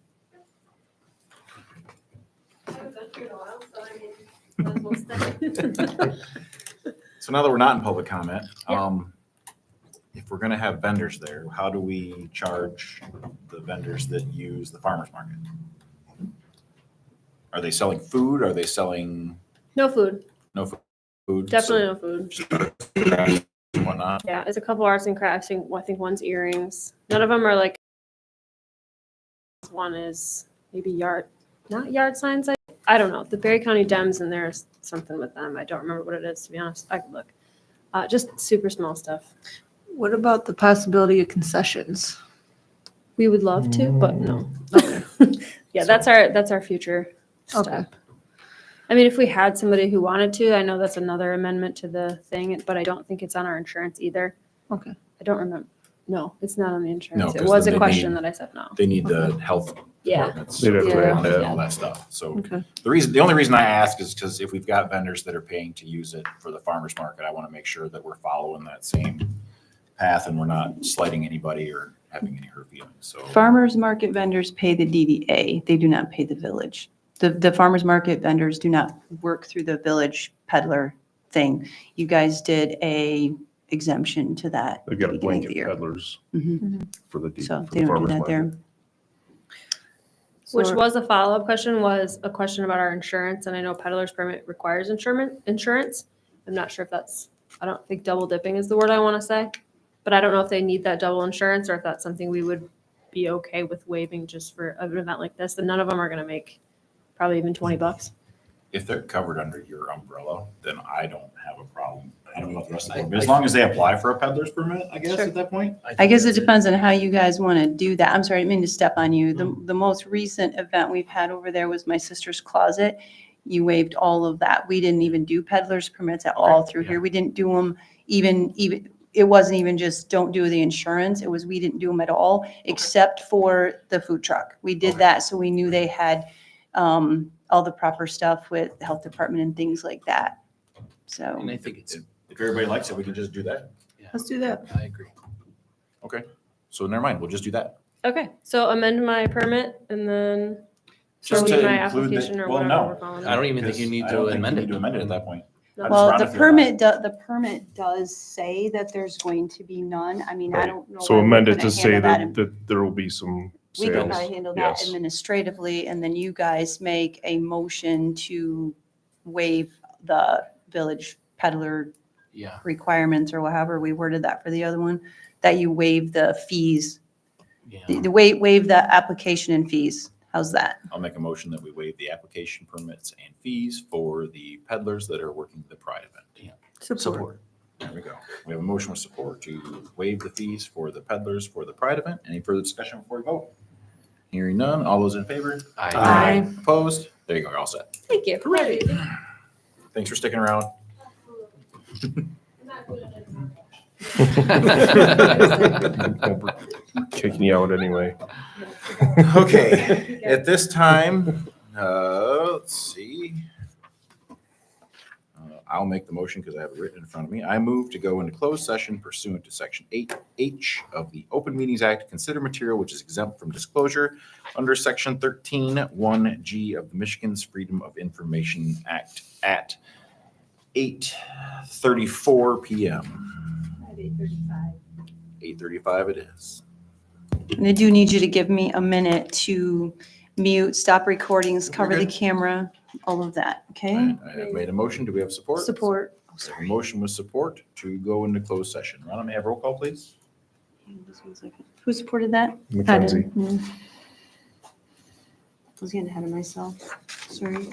S11: So now that we're not in public comment, if we're gonna have vendors there, how do we charge the vendors that use the farmer's market? Are they selling food? Are they selling
S7: No food,
S11: no food?
S7: definitely no food.
S11: So, and whatnot?
S7: Yeah, it's a couple arts and crafts. I think one's earrings. None of them are like, one is maybe not yard signs. I don't know. The Berry County Dems, and there's something with them. I don't remember what it is, to be honest. I could look. Just super small stuff.
S6: What about the possibility of concessions?
S7: We would love to, but no. Yeah, that's our future step.
S6: Okay.
S7: I mean, if we had somebody who wanted to, I know that's another amendment to the thing, but I don't think it's on our insurance either.
S6: Okay.
S7: I don't remember. No, it's not on the
S11: No,
S7: insurance. It
S11: 'cause
S7: was
S11: then
S7: a
S11: they
S7: question
S11: need-
S7: that I said no.
S11: They need the health
S7: Yeah.
S11: departments
S2: They'd have to
S11: certified
S2: add
S11: and
S7: that.
S11: all that stuff. So
S6: Okay.
S11: the only reason I ask is because if we've got vendors that are paying to use it for the farmer's market, I want to make sure that we're following that same path and we're not slighting anybody or having any hurt feelings. So
S5: Farmers market vendors pay the DDA. They do not pay the village. The farmers market vendors do not work through the village peddler thing. You guys did a exemption to that.
S2: They've got a
S5: beginning of the
S2: blanket
S5: year.
S2: peddlers
S5: Mhm.
S2: for the
S5: So
S2: for
S5: they
S2: the
S5: don't do
S2: farmer's
S5: that there.
S2: market.
S7: Which
S6: So-
S7: was a follow-up question, was a question about our insurance, and I know peddler's permit requires insurance. I'm not sure if I don't think double dipping is the word I want to say, but I don't know if they need that double insurance or if that's something we would be okay with waiving just for an event like this, and none of them are gonna make probably even $20.
S11: if they're covered under your umbrella, then I don't have a problem. I don't know what the rest of the board, as long as they apply for a peddler's permit, I guess,
S7: Sure.
S11: at that point.
S5: I guess it depends on how you guys want to do that. I'm sorry, I didn't mean to step on you.
S11: Mm.
S5: The most recent event we've had over there was my sister's closet. You waived all of that. We didn't even do peddlers permits at all through here. We didn't do them even, it wasn't even just don't do the insurance. It was, we didn't do them at all, except for the food truck. We did
S11: Okay.
S5: that, so we knew they had all the proper stuff with the health department and things like that. So.
S3: And I think it's,
S11: If everybody likes it, we can just do that.
S6: Let's do that.
S3: I agree.
S11: Okay, so never mind, we'll just do that.
S7: Okay, so amend my permit and then
S11: Just
S7: delete
S11: to
S7: my
S11: include the-
S7: application or
S11: well,
S7: whatever
S11: no.
S7: we're calling
S3: I
S7: it.
S3: don't even think you need
S11: I don't
S3: to
S11: think
S3: amend
S11: you
S3: it.
S11: need to amend it at that point.
S7: No.
S11: I just
S5: Well,
S11: run
S5: the
S11: it through
S5: permit, the permit does say that there's going to be none. I mean, I don't know.
S2: So
S5: why we
S2: amend it
S5: couldn't
S2: to say
S5: handle in-
S2: that there will be some
S5: We could
S2: sales.
S5: probably handle that
S2: Yes.
S5: administratively, and then you guys make a motion to waive the village peddler
S3: Yeah.
S5: requirements, or however we worded that for the other one, that you waive the fees
S3: Yeah.
S5: The waive the application and fees. How's that?
S11: I'll make a motion that we waive the application permits and fees for the peddlers that are working the Pride event.
S3: Support.
S11: There we go. We have a motion with support to waive the fees for the peddlers for the Pride event. Any further discussion before we vote? Hearing none. All those in favor?
S3: Aye.
S11: Opposed? There you go. You're all set.
S8: Thank you.
S11: Thanks for sticking around.
S2: Kicking you out anyway.
S11: Okay, at this time, let's see. I'll make the motion because I have it written in front of me. I move to go into closed session pursuant to Section 8H of the Open Meetings Act to consider material which is exempt from disclosure under Section 13(1)G of the Michigan's Freedom of Information Act at 8:34 PM. 8:35 it is.
S5: And I do need you to give me a minute to mute, stop recordings, cover the
S11: good.
S5: camera, all of that, okay?
S11: I have made a motion. Do we have support?
S5: Support. Oh,
S11: A
S5: sorry.
S11: motion with support to go into closed session. Ronna, may I have roll call, please?
S5: Just 1 second. Who supported that?
S2: Mackenzie.
S5: I was getting ahead of myself. Sorry.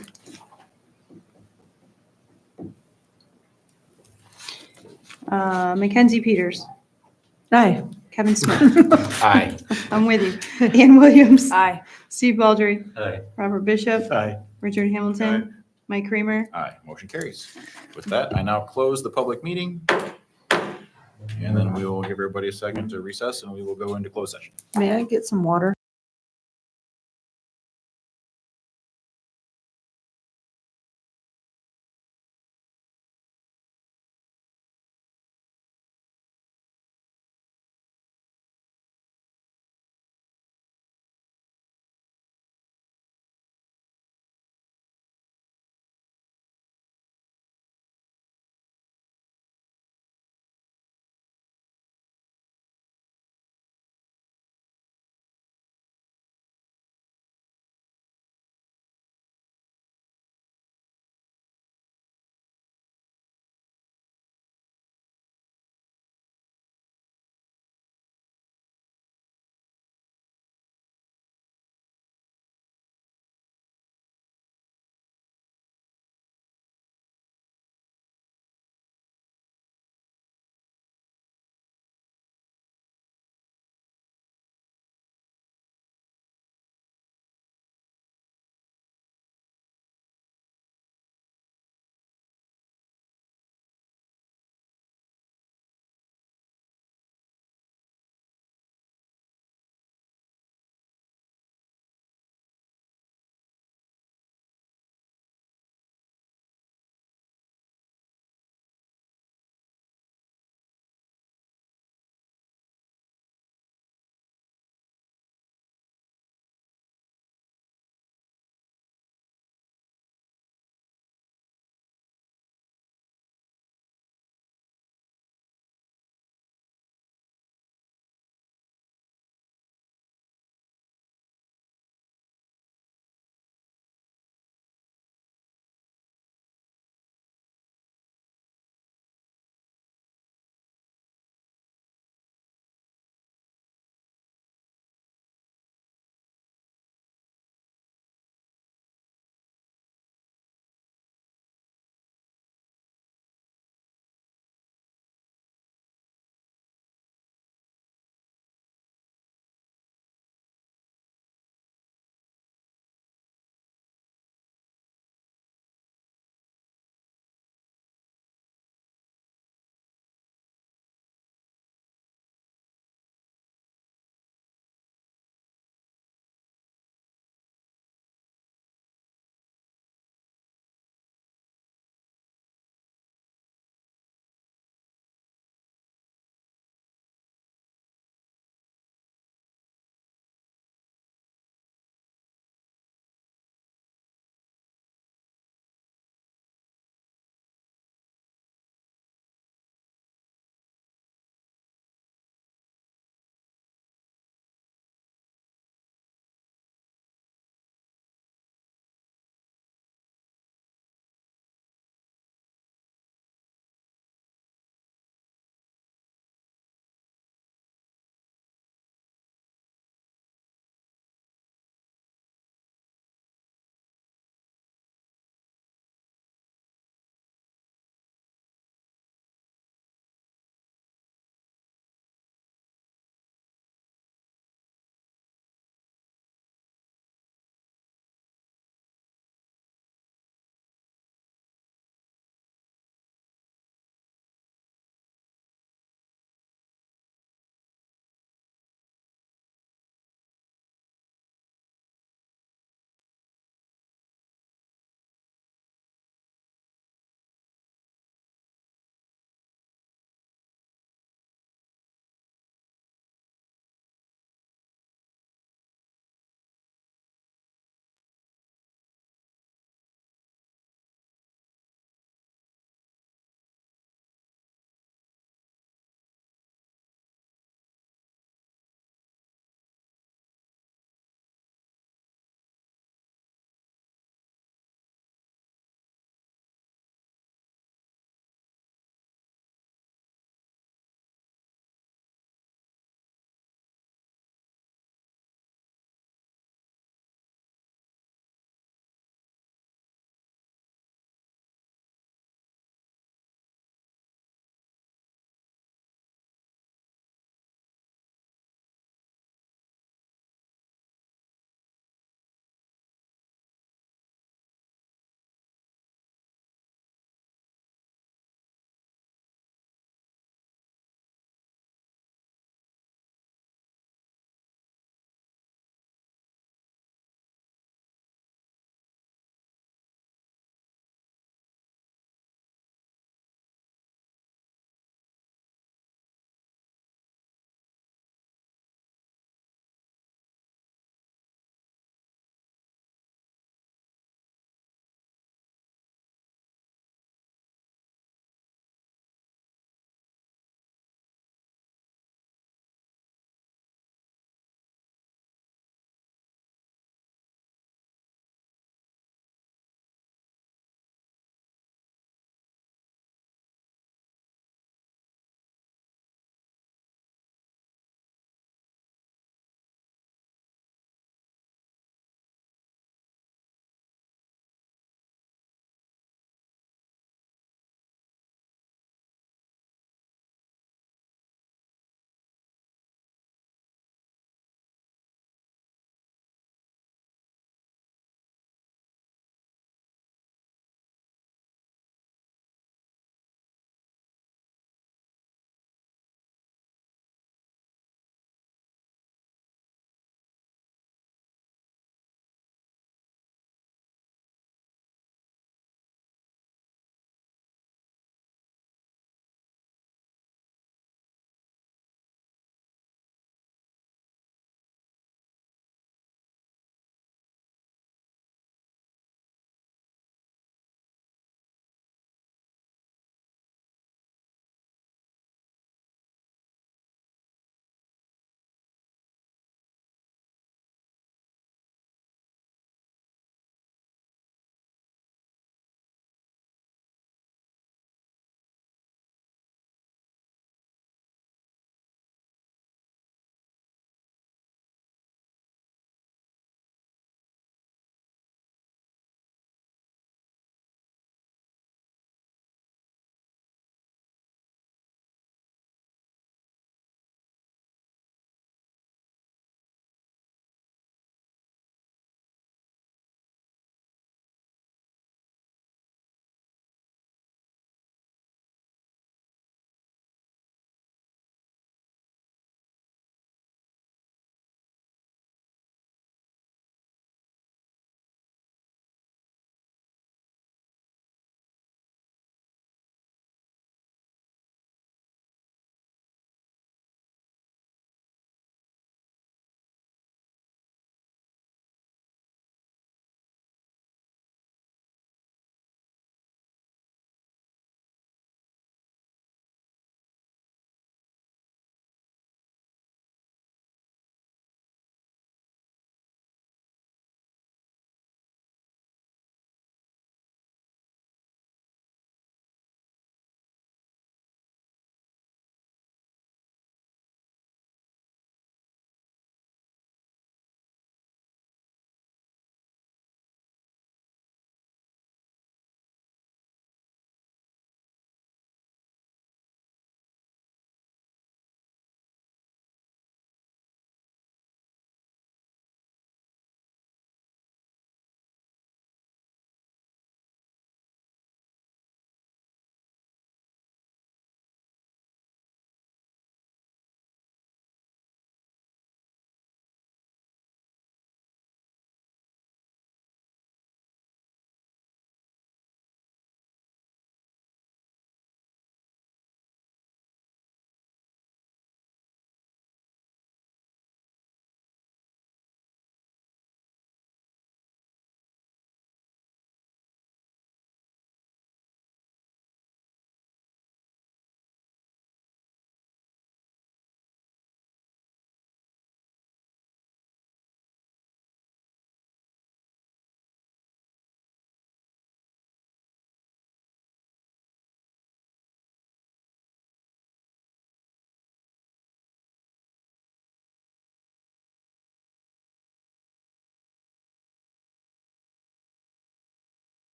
S5: Mackenzie Peters,
S6: Aye.
S5: Kevin Smith.
S3: Aye.
S5: I'm with you. Ann Williams.
S8: Aye.
S5: Steve Baldry.
S10: Aye.
S5: Robert Bishop.
S10: Aye.
S5: Richard Hamilton. Mike Kramer.
S11: Aye, motion carries. With that, I now close the public meeting. And then we will give everybody a second to recess and we will go into closed session.
S6: May I get some water?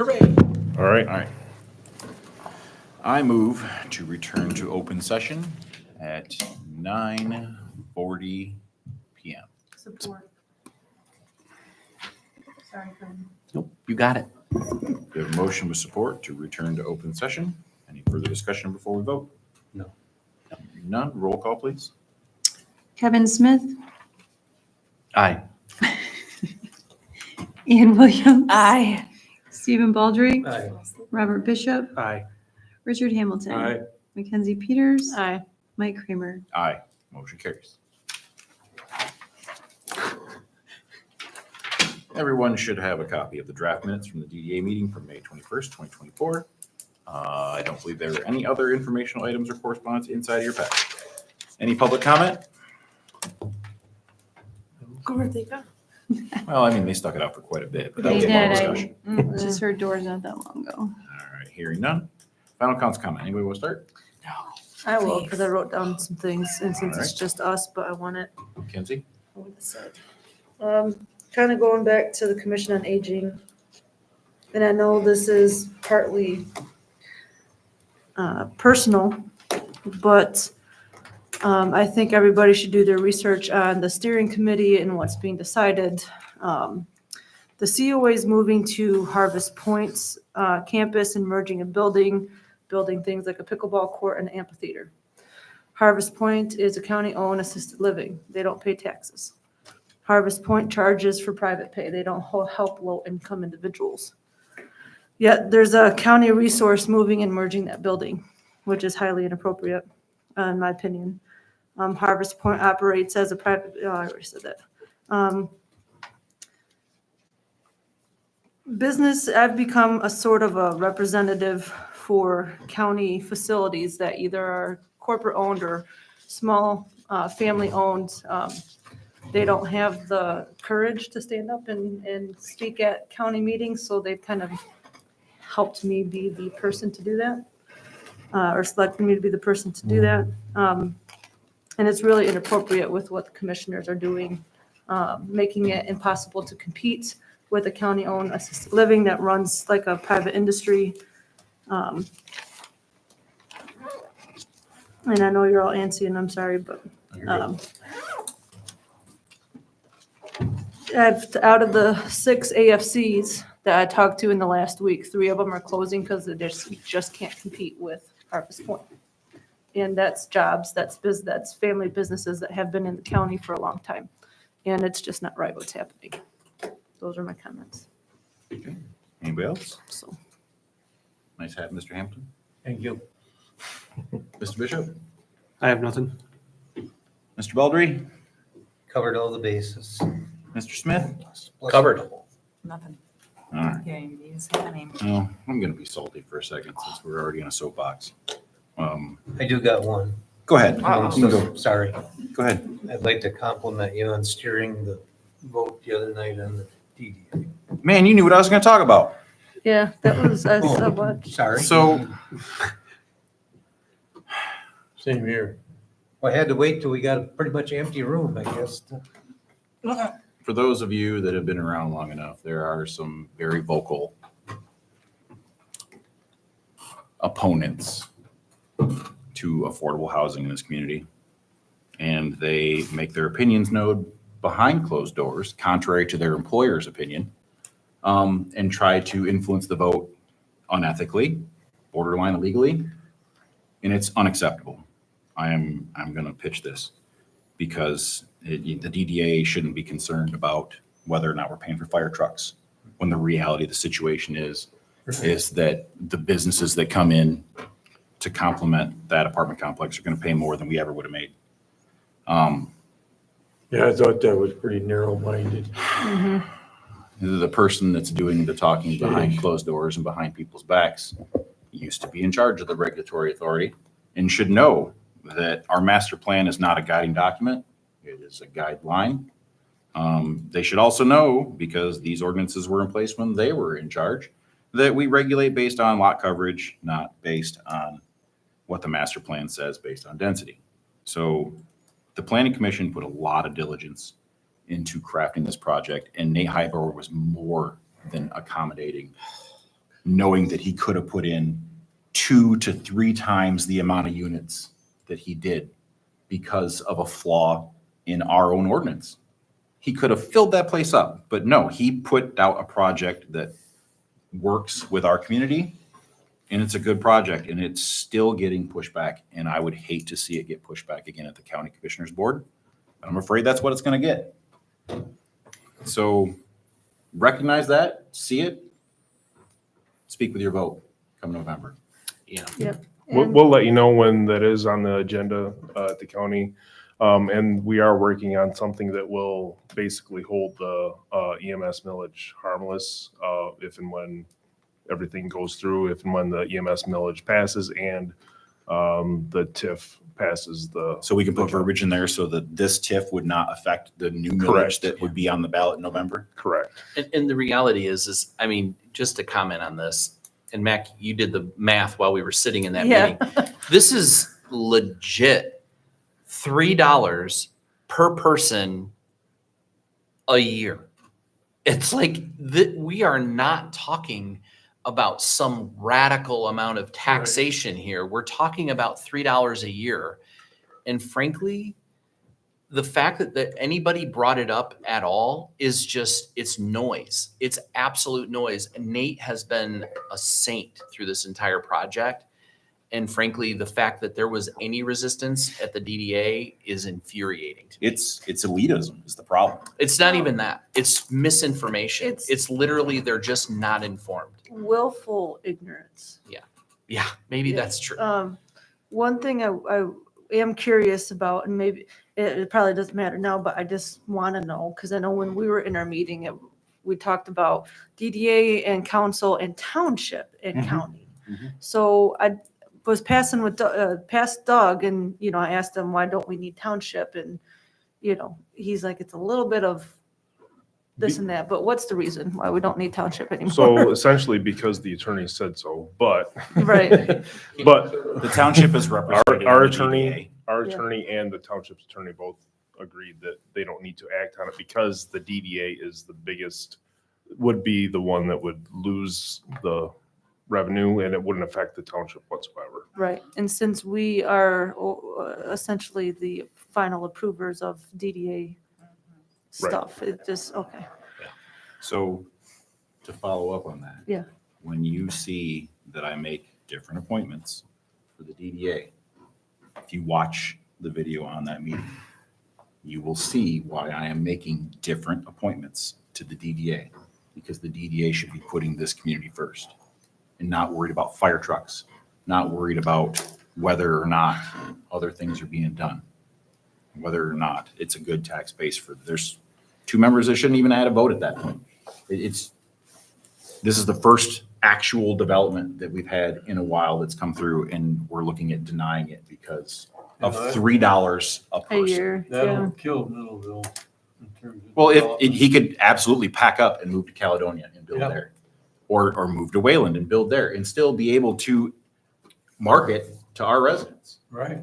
S9: Hooray.
S2: All right.
S11: All right. I move to return to open session at 9:40 PM.
S6: Support. Sorry, Fran.
S3: Nope, you got it.
S11: We have a motion with support to return to open session. Any further discussion before we vote?
S10: No.
S11: None. Roll call, please.
S5: Kevin Smith,
S3: Aye.
S5: Ian Williams.
S14: Aye.
S5: Stephen Baldry.
S10: Aye.
S5: Robert Bishop.
S9: Aye.
S5: Richard Hamilton.
S9: Aye.
S5: Mackenzie Peters.
S6: Aye.
S5: Mike Kramer.
S11: Aye. Motion carries. Everyone should have a copy of the draft minutes from the DDA meeting from May 21st, 2024. I don't believe there are any other informational items or correspondence inside of your packet. Any public comment?
S6: Where'd they go?
S11: Well, I mean, they stuck it out for quite a bit, but that was
S5: They
S11: a long
S5: did.
S11: discussion.
S5: Just heard doors not that long ago.
S11: All right, hearing none. Final council comment. Anybody want to start?
S6: I will, because I wrote down some things, and since it's
S11: Alright.
S6: just us, but I want it.
S11: Kenzie?
S6: Kind of going back to the Commission on Aging, and I know this is partly personal, but I think everybody should do their research on the steering committee and what's being decided. The COA is moving to Harvest Point's campus and merging a building things like a pickleball court and amphitheater. Harvest Point is a county-owned assisted living. They don't pay taxes. Harvest Point charges for private pay. They don't help low-income individuals. Yet there's a county resource moving and merging that building, which is highly inappropriate, in my opinion. Harvest Point operates as a private, I already said that. Business, I've become a sort of a representative for county facilities that either are corporate-owned or small, family-owned. They don't have the courage to stand up and speak at county meetings, so they've kind of helped me be the person to do that, or selected me to be the person to do that. And it's really inappropriate with what the commissioners are doing, making it impossible to compete with a county-owned assisted living that runs like a private industry. And I know you're all antsy, and I'm sorry, but out of the 6 AFCs that I talked to in the last week, 3 of them are closing because they just can't compete with Harvest Point. And that's jobs, that's family businesses that have been in the county for a long time. And it's just not right what's happening. Those are my comments.
S11: Okay. Anybody else?
S6: So.
S11: Nice hat, Mr. Hampton.
S10: Thank you.
S11: Mr. Bishop?
S9: I have nothing.
S11: Mr. Baldry?
S13: Covered all the bases.
S11: Mr. Smith?
S3: Covered.
S14: Nothing.
S11: All right.
S14: Okay, use happening.
S11: Well, I'm going to be salty for a second since we're already in a soapbox.
S13: I do got one.
S11: Go ahead. You can go.
S13: Sorry.
S11: Go ahead.
S13: I'd like to compliment you on steering the vote the other night on the DDA.
S11: Man, you knew what I was going to talk about.
S6: Yeah, that was, I saw what.
S13: Sorry.
S11: So,
S10: Same here.
S13: Well, I had to wait till we got a pretty much empty room, I guess.
S11: for those of you that have been around long enough, there are some very vocal opponents to affordable housing in this community. And they make their opinions known behind closed doors, contrary to their employer's opinion, and try to influence the vote unethically, borderline illegally, and it's unacceptable. I'm going to pitch this because the DDA shouldn't be concerned about whether or not we're paying for fire trucks, when the reality of the situation is that the businesses that come in to complement that apartment complex are going to pay more than we ever would have made.
S10: Yeah, I thought that was pretty narrow-minded.
S11: The person that's doing the talking behind closed doors and behind people's backs used to be in charge of the regulatory authority and should know that our master plan is not a guiding document. It is a guideline. They should also know, because these ordinances were in place when they were in charge, that we regulate based on lot coverage, not based on what the master plan says based on density. So the Planning Commission put a lot of diligence into crafting this project, and Nate Highbauer was more than accommodating knowing that he could have put in 2 to 3 times the amount of units that he did because of a flaw in our own ordinance. He could have filled that place up, but no, he put out a project that works with our community, and it's a good project, and it's still getting pushed back, and I would hate to see it get pushed back again at the County Commissioners Board. I'm afraid that's what it's going to get. So recognize that, see it, speak with your vote come November.
S3: Yeah.
S6: Yep.
S2: We'll let you know when that is on the agenda at the county. And we are working on something that will basically hold the EMS millage harmless if and when everything goes through, if and when the EMS millage passes and the TIF passes the.
S11: So we can put verbiage in there so that this TIF would not affect the new millage
S2: Correct.
S11: that would be on the ballot in November?
S2: Correct.
S3: And the reality is, I mean, just to comment on this, and Mac, you did the math while we were sitting in that
S6: Yeah.
S3: meeting. This is legit $3 per person a year. It's like we are not talking about some radical amount of taxation here. We're talking about $3 a year. And frankly, the fact that anybody brought it up at all is just, it's noise. It's absolute noise. And Nate has been a saint through this entire project. And frankly, the fact that there was any resistance at the DDA is infuriating to me.
S11: It's elitism is the problem.
S3: It's not even that. It's misinformation.
S6: It's-
S3: It's literally, they're just not informed.
S6: Willful ignorance.
S3: Yeah, maybe that's true.
S6: One thing I am curious about, and maybe it probably doesn't matter now, but I just want to know, because I know when we were in our meeting, we talked about DDA and council and township and county. So I was passing with past Doug, and I asked him, why don't we need township? And he's like, it's a little bit of this and that, but what's the reason why we don't need township anymore?
S2: So essentially because the attorney said so, but.
S6: Right.
S2: But
S11: The township is represented.
S2: our
S11: in the
S2: attorney,
S11: DDA.
S2: our
S6: Yeah.
S2: attorney and the township's attorney both agreed that they don't need to act on it because the DDA is the biggest, would be the one that would lose the revenue and it wouldn't affect the township whatsoever.
S6: Right, and since we are essentially the final approvers of DDA stuff, it just, okay,
S11: So to follow up on that.
S6: Yeah.
S11: When you see that I make different appointments for the DDA, if you watch the video on that meeting, you will see why I am making different appointments to the DDA, because the DDA should be putting this community first and not worried about fire trucks, not worried about whether or not other things are being done, whether or not it's a good tax base there's 2 members that shouldn't even have had a vote at that point. This is the first actual development that we've had in a while that's come through, and we're looking at denying it because of $3 a
S6: a
S11: person.
S6: year, yeah.
S10: That'll kill Middleville in terms of.
S11: Well, if
S10: development.
S11: he could absolutely pack up and move to Caledonia and build
S10: Yeah.
S11: there, or move to Wayland and build there, and still be able to market to our residents.
S10: Right.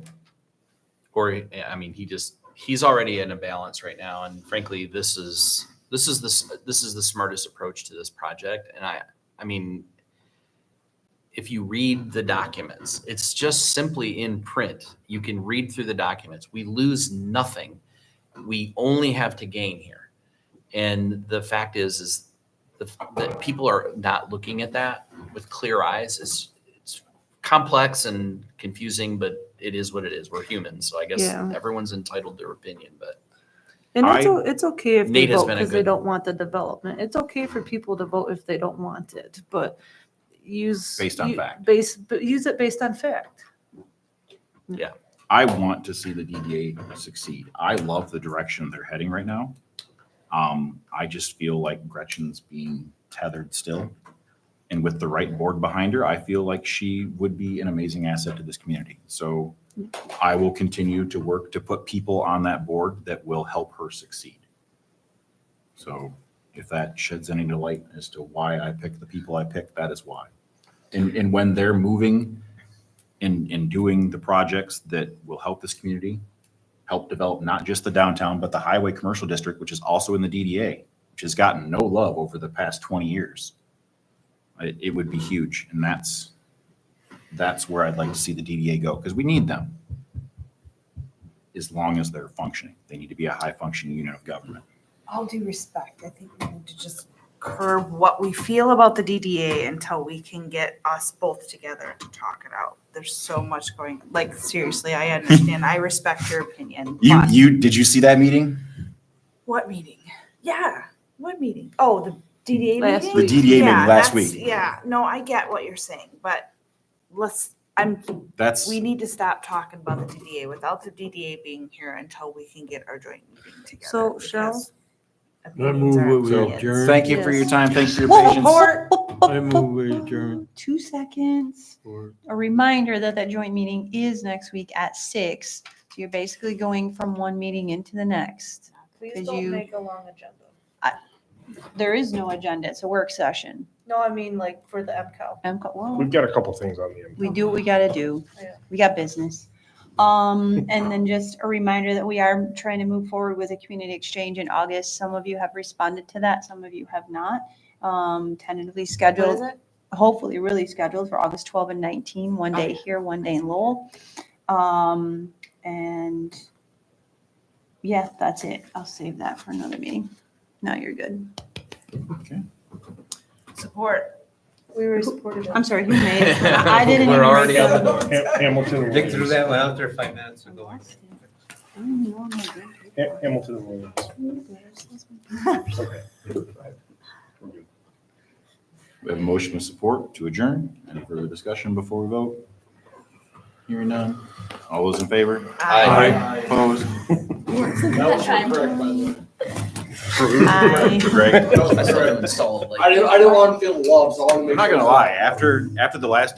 S3: Or, I mean, he's already in a balance right now. And frankly, this is the smartest approach to this project. And I mean, if you read the documents, it's just simply in print. You can read through the documents. We lose nothing. We only have to gain here. And the fact is that people are not looking at that with clear eyes. It's complex and confusing, but it is what it is. We're humans. So I guess
S6: Yeah.
S3: everyone's entitled to their opinion, but
S6: And it's okay if they
S3: Nate has
S6: vote
S3: been a
S6: because they
S3: good-
S6: don't want the development. It's okay for people to vote if they don't want it, but
S11: Based on fact.
S6: But use it based on fact.
S11: I want to see the DDA succeed. I love the direction they're heading right now. I just feel like Gretchen's being tethered still. And with the right board behind her, I feel like she would be an amazing asset to this community. So I will continue to work to put people on that board that will help her succeed. So if that sheds any light as to why I picked the people I picked, that is why. And when they're moving and doing the projects that will help this community, help develop not just the downtown, but the highway commercial district, which is also in the DDA, which has gotten no love over the past 20 years. it would be huge. And that's where I'd like to see the DDA go, because we need them. As long as they're functioning, they need to be a high functioning unit of government.
S14: All due respect, I think we need to just curb what we feel about the DDA until we can get us both together to talk it out. There's so much going, like, seriously, I understand. I respect your opinion. but-
S11: Did you see that meeting?
S14: What meeting? Yeah, what meeting? Oh, the DDA
S6: Last
S14: meeting?
S6: week.
S11: The DDA
S14: Yeah,
S11: meeting last
S14: that's-
S11: week.
S14: Yeah, no, I get what you're saying, but
S11: That's,
S14: we need to stop talking about the DDA without the DDA being here until we can get our joint meeting together.
S6: So, Cheryl?
S14: because
S10: I
S14: opinions
S10: move
S14: are
S10: what we
S14: opinions.
S10: adjourn.
S11: thank you for your time. Thanks for your
S5: Whoa,
S11: patience.
S10: I move we adjourn.
S5: 2 seconds.
S10: Or-
S5: A reminder that that joint meeting is next week at 6. So you're basically going from one meeting into the next.
S6: Please
S5: 'Cause
S6: don't
S5: you-
S6: make a long agenda.
S5: There is no agenda. It's a work session.
S6: No, I mean like for the MCAL.
S5: Well,
S2: We've got a couple things on the end.
S5: we do what we gotta do.
S6: Yeah.
S5: We got business. And then just a reminder that we are trying to move forward with a community exchange in August. Some of you have responded to that, some of you have not. Tentatively scheduled, hopefully really scheduled for August 12 and 19, one day here, one day in Lowell. And yeah, that's it. I'll save that for another meeting. No, you're good.
S14: Support.
S6: We were supported.
S5: I'm sorry, who made it? I didn't.
S10: We're
S5: even
S10: already
S5: make
S10: on
S5: that.
S10: the
S2: Hamilton.
S10: Dick threw that one out there 5 minutes ago.
S2: Hamilton and Williams. Okay.
S11: We have a motion with support to adjourn. Any further discussion before we vote? Hearing none. All those in favor?
S10: Aye.
S11: Opposed?
S16: That was correct, by the way.
S5: Aye.
S11: Greg?
S3: I still haven't installed, like-
S16: I didn't want to feel the love, so I wanted to make
S11: I'm not
S16: sure.
S11: gonna lie, after the last